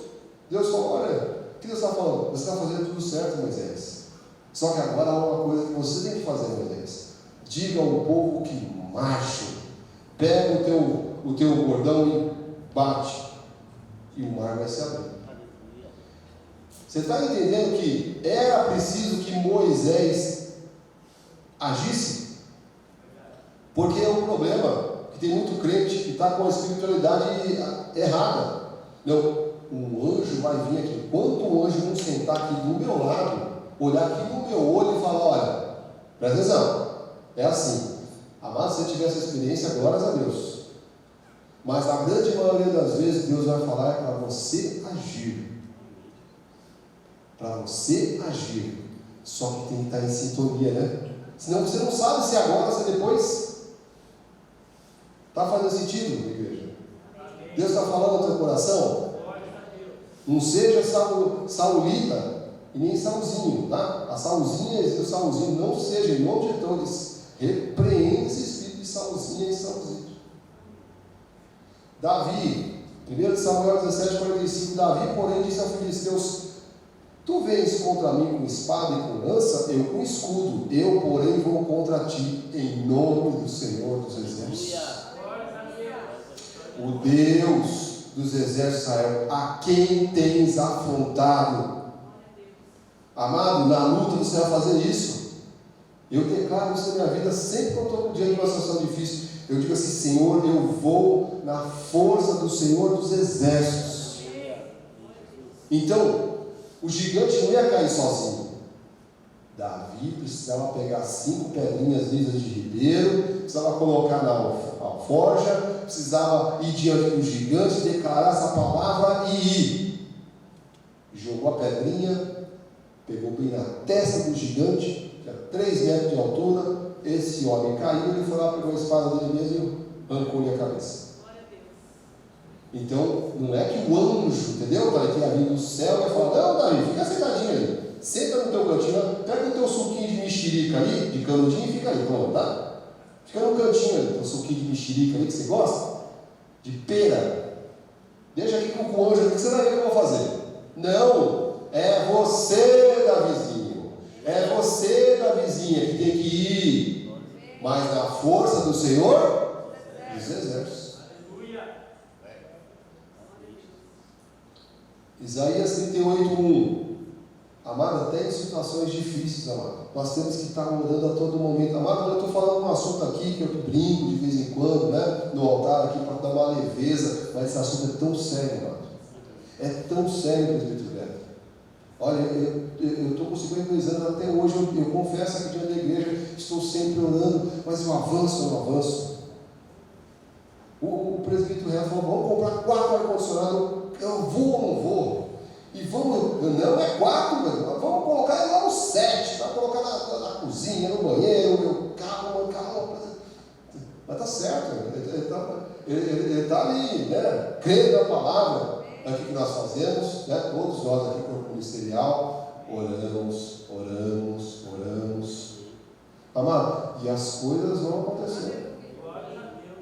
Deus falou, olha, o que Deus está falando? Você está fazendo tudo certo, Moisés. Só que agora há uma coisa que você tem que fazer, Moisés. Diga ao povo que marche. Pega o teu bordão e bate, e o mar vai se abrir. Você está entendendo que era preciso que Moisés agisse? Porque é um problema que tem muito crente que está com a espiritualidade errada. Não, um anjo vai vir aqui. Quando o anjo não sentar aqui do meu lado, olhar aqui no meu olho e falar, olha, presta atenção, é assim. Amado, se você tiver essa experiência, glórias a Deus. Mas na grande maioria das vezes, Deus vai falar para você agir. Para você agir. Só que tem que estar em sintonia, né? Senão você não sabe se agora, se depois. Está fazendo sentido, igreja? Deus está falando no teu coração? Não seja saulita e nem Saulzinho, tá? A Saulzinha e o Saulzinho não seja, em nome de todos. Repreende esse espírito de Saulzinha e Saulzinho. Davi, 1 Samuel 17:45, Davi, porém, disse aos filisteus: tu vens contra mim com espada e com lança, eu com escudo, eu, porém, vou contra ti, em nome do Senhor dos Exércitos. O Deus dos exércitos de Israel, a quem tens afrontado. Amado, na luta você vai fazer isso. Eu declaro isso na minha vida, sempre que eu estou diante de uma situação difícil, eu digo assim: Senhor, eu vou na força do Senhor dos exércitos. Então, o gigante não ia cair sozinho. Davi precisava pegar 5 pedrinhas lisas de ribeiro, precisava colocar na alforja, precisava ir diante do gigante, declarar essa palavra e ir. Jogou a pedrinha, pegou bem na testa do gigante, que era 3 metros de altura. Esse homem caiu, ele foi lá, pegou a espada dele mesmo e arrancou-lhe a cabeça. Então, não é que o anjo, entendeu? Para que ia vir do céu e falar: não, Davi, fica sentadinho aí, senta no teu cantinho, pega o teu suquinho de mexerica ali, de canudinho, e fica ali, pronto, tá? Fica no cantinho ali, teu suquinho de mexerica ali que você gosta, de pera. Deixa aqui com o anjo, o que você vai ver que eu vou fazer? Não, é você, Davizinho, é você, Davizinha, que tem que ir, mas na força do Senhor dos exércitos. Isaías 38:1. Amado, até em situações difíceis, amado, nós temos que estar orando a todo momento. Amado, eu estou falando um assunto aqui que eu brinco de vez em quando, né, no altar aqui, para dar uma leveza, mas esse assunto é tão sério, amado. É tão sério, presbítero Beto. Olha, eu estou com 52 anos até hoje, eu confesso aqui diante da igreja, estou sempre orando, mas eu avanço. O presbítero Real falou: vamos comprar 4 ar-condicionado. Eu vou ou não vou? E vamos, não é 4, mas vamos colocar lá no 7, vai colocar na cozinha, no banheiro, meu carro, mas está certo, ele está ali, né, crendo na palavra. É o que nós fazemos, né? Todos nós aqui, corpo ministerial, oramos. Amado, e as coisas vão acontecer.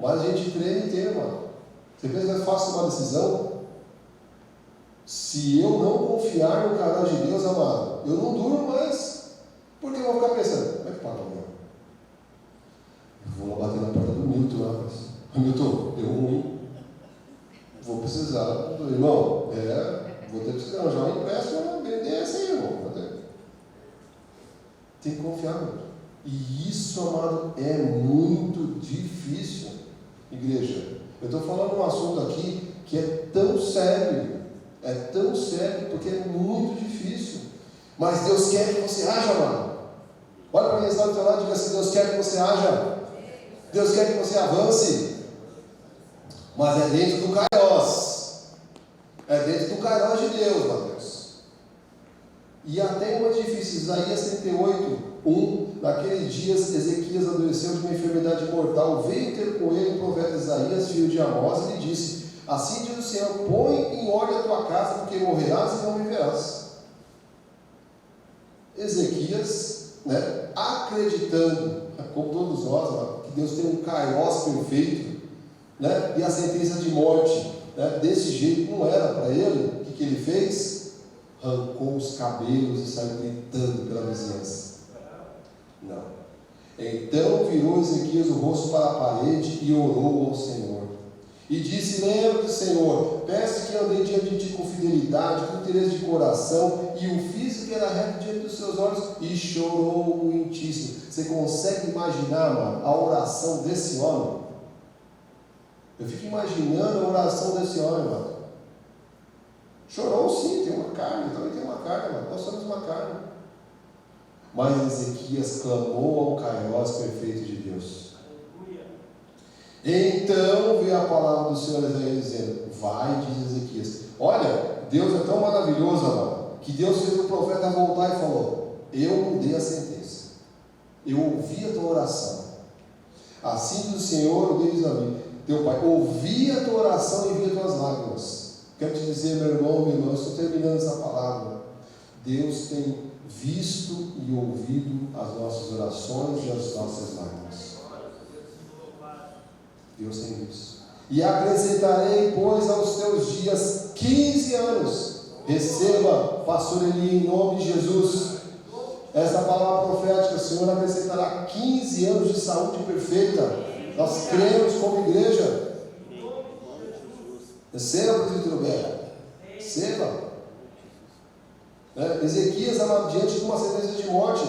Mas a gente treme e tem, mano. Você pensa que é fácil tomar decisão? Se eu não confiar no caráter de Deus, amado, eu não durmo mais. Porque eu vou ficar pensando: como é que paga amanhã? Eu vou lá bater na porta do Milton lá, mas Milton, deu ruim. Vou precisar, irmão, vou ter que arranjar um empréstimo para vender essa aí, irmão. Tem que confiar, meu. E isso, amado, é muito difícil, igreja. Eu estou falando um assunto aqui que é tão sério, porque é muito difícil. Mas Deus quer que você haja, amado. Olha para quem está do teu lado e diga assim: Deus quer que você haja. Deus quer que você avance. Mas é dentro do Kairos. É dentro do Kairos de Deus, Mateus. E até uma difícil, Isaías 38:1. Naqueles dias Ezequias adoeceu de uma enfermidade mortal. Veio ter com ele o profeta Isaías, filho de Amós, e lhe disse: assim diz o Senhor: põe em ordem a tua casa, porque morrerás e não viverás. Ezequias, né, acreditando, como todos nós, que Deus tem um Kairos perfeito, né, e a sentença de morte, né, desse jeito não era para ele. O que ele fez? Arrancou os cabelos e saiu gritando pela vizinhança. Não. Então virou Ezequias o rosto para a parede e orou ao Senhor. E disse: lembra-te, Senhor, peço que andei diante de ti com fidelidade, com interesse de coração, e o fiz que era reto diante dos seus olhos, e chorou muitíssimo. Você consegue imaginar, mano, a oração desse homem? Eu fico imaginando a oração desse homem, mano. Chorou sim, tem uma carne, também tem uma carne, mas nós somos uma carne. Mas Ezequias clamou ao Kairos perfeito de Deus. Então veio a palavra do Senhor a Isaías dizendo: vai, diz Ezequias. Olha, Deus é tão maravilhoso, amado, que Deus fez o profeta voltar e falou: eu mudei a sentença, eu ouvi a tua oração. Assim diz o Senhor, o Deus Davi, teu pai, ouvi a tua oração e vi as tuas lágrimas. Quero te dizer, meu irmão, minha irmã, estou terminando essa palavra. Deus tem visto e ouvido as nossas orações e as nossas lágrimas. Deus tem visto. E acrescentarei, pois, aos teus dias 15 anos. Receba, pastor Eli, em nome de Jesus, essa palavra profética. O Senhor acrescentará 15 anos de saúde perfeita. Nós cremos como igreja. Receba, presbítero Beto. Receba. Ezequias, amado, diante de uma sentença de morte,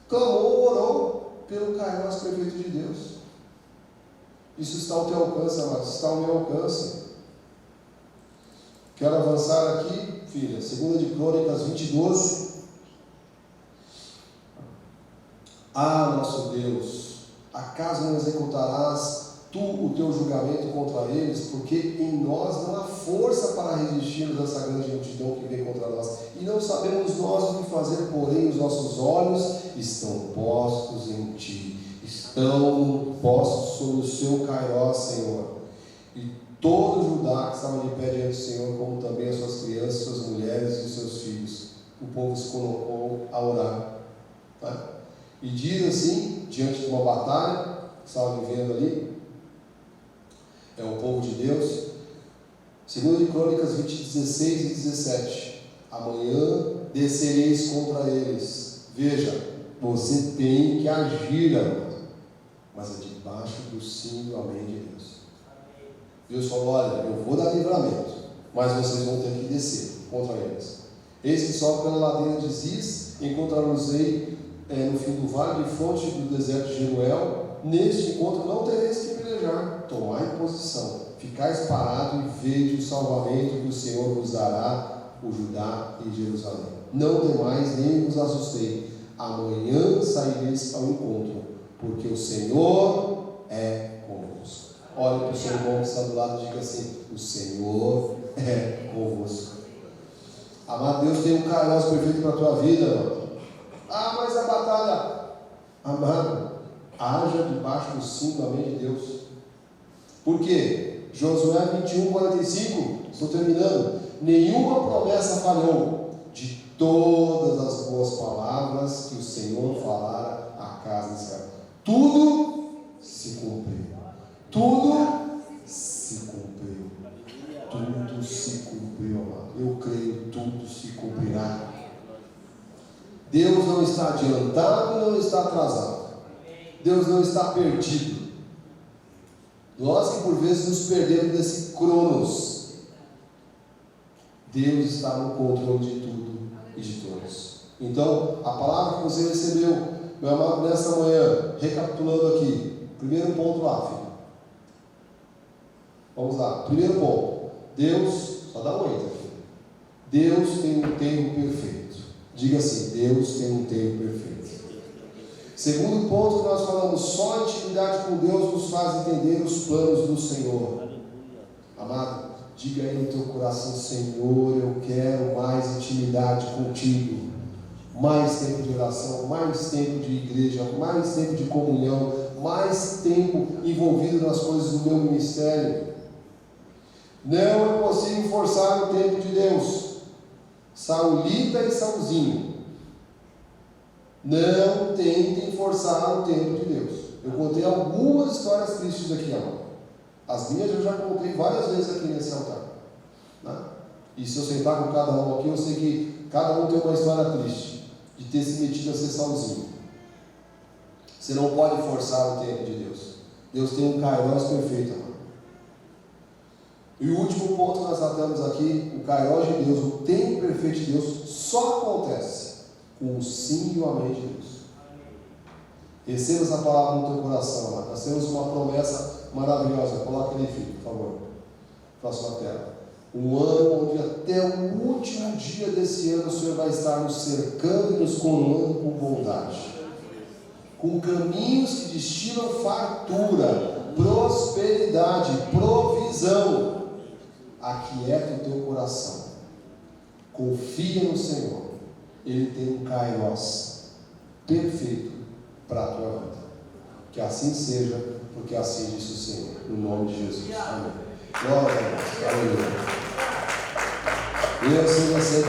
clamou, orou pelo Kairos perfeito de Deus. Isso está ao teu alcance, amado, está ao meu alcance. Quero avançar aqui, filha, 2 de Crônicas 20:12. Ah, nosso Deus, acaso não executarás tu o teu julgamento contra eles, porque em nós não há força para resistirmos a essa grande multidão que vem contra nós, e não sabemos nós o que fazer, porém os nossos olhos estão postos em ti, estão postos sobre o seu Kairos, Senhor. E todo Judá que estava de pé diante do Senhor, como também as suas crianças, suas mulheres e seus filhos, o povo se colocou a orar. E diz assim, diante de uma batalha que estava vivendo ali, é o povo de Deus, 2 de Crônicas 20:16 e 17. Amanhã descereis contra eles. Veja, você tem que agir, amado, mas é debaixo do sim do amém de Deus. Deus falou: olha, eu vou dar livramento, mas vocês vão ter que descer contra eles. Eis que sobe pela ladeira de Ziz, encontrar-los-ei no fim do vale de fonte do deserto de Jeruel. Neste encontro não tereis que pelejar, tomai posição, ficais parado e vede o salvamento que o Senhor vos dará, o Judá e Jerusalém. Não temais nem vos assustei, amanhã saireis ao encontro, porque o Senhor é convosco. Olhe para o seu irmão que está do lado e diga assim: o Senhor é convosco. Amado, Deus tem um Kairos perfeito para a tua vida, amado. Ah, mas a batalha, amado, haja debaixo do sim do amém de Deus. Por quê? Josué 21:45, estou terminando. Nenhuma promessa falhou de todas as boas palavras que o Senhor falara à casa de Israel. Tudo se cumpriu. Tudo se cumpriu. Tudo se cumpriu, amado. Eu creio, tudo se cumprirá. Deus não está adiantado, não está atrasado. Deus não está perdido. Nós que por vezes nos perdemos desse cronos, Deus está no controle de tudo e de todos. Então, a palavra que você recebeu, meu amado, nesta manhã, recapitulando aqui, primeiro ponto lá, filho. Vamos lá, primeiro ponto. Deus, só dá um enter, filho. Deus tem um tempo perfeito. Diga assim: Deus tem um tempo perfeito. Segundo ponto que nós falamos, só a intimidade com Deus nos faz entender os planos do Senhor. Amado, diga aí no teu coração: Senhor, eu quero mais intimidade contigo, mais tempo de oração, mais tempo de igreja, mais tempo de comunhão, mais tempo envolvido nas coisas do meu ministério. Não é possível forçar o tempo de Deus. Saulita e Saulzinho, não tentem forçar o tempo de Deus. Eu contei algumas histórias tristes aqui, amado. As minhas eu já contei várias vezes aqui nesse altar, né? E se eu sentar com cada um aqui, eu sei que cada um tem uma história triste de ter se metido a ser Saulzinho. Você não pode forçar o tempo de Deus. Deus tem um Kairos perfeito, amado. E o último ponto que nós tratamos aqui, o Kairos de Deus, o tempo perfeito de Deus, só acontece com o sim e o amém de Deus. Receba essa palavra no teu coração, amado. Nós temos uma promessa maravilhosa. Coloca ali, filho, por favor. Próxima tela. Um ano onde até o último dia desse ano o Senhor vai estar nos cercando e nos coroando com bondade, com caminhos que destilam fartura, prosperidade, provisão. Aquieta o teu coração, confia no Senhor, Ele tem um kairos perfeito para a tua vida. Que assim seja, porque assim disse o Senhor, no nome de Jesus. Amém. Glória a Deus. Aleluia. E assim você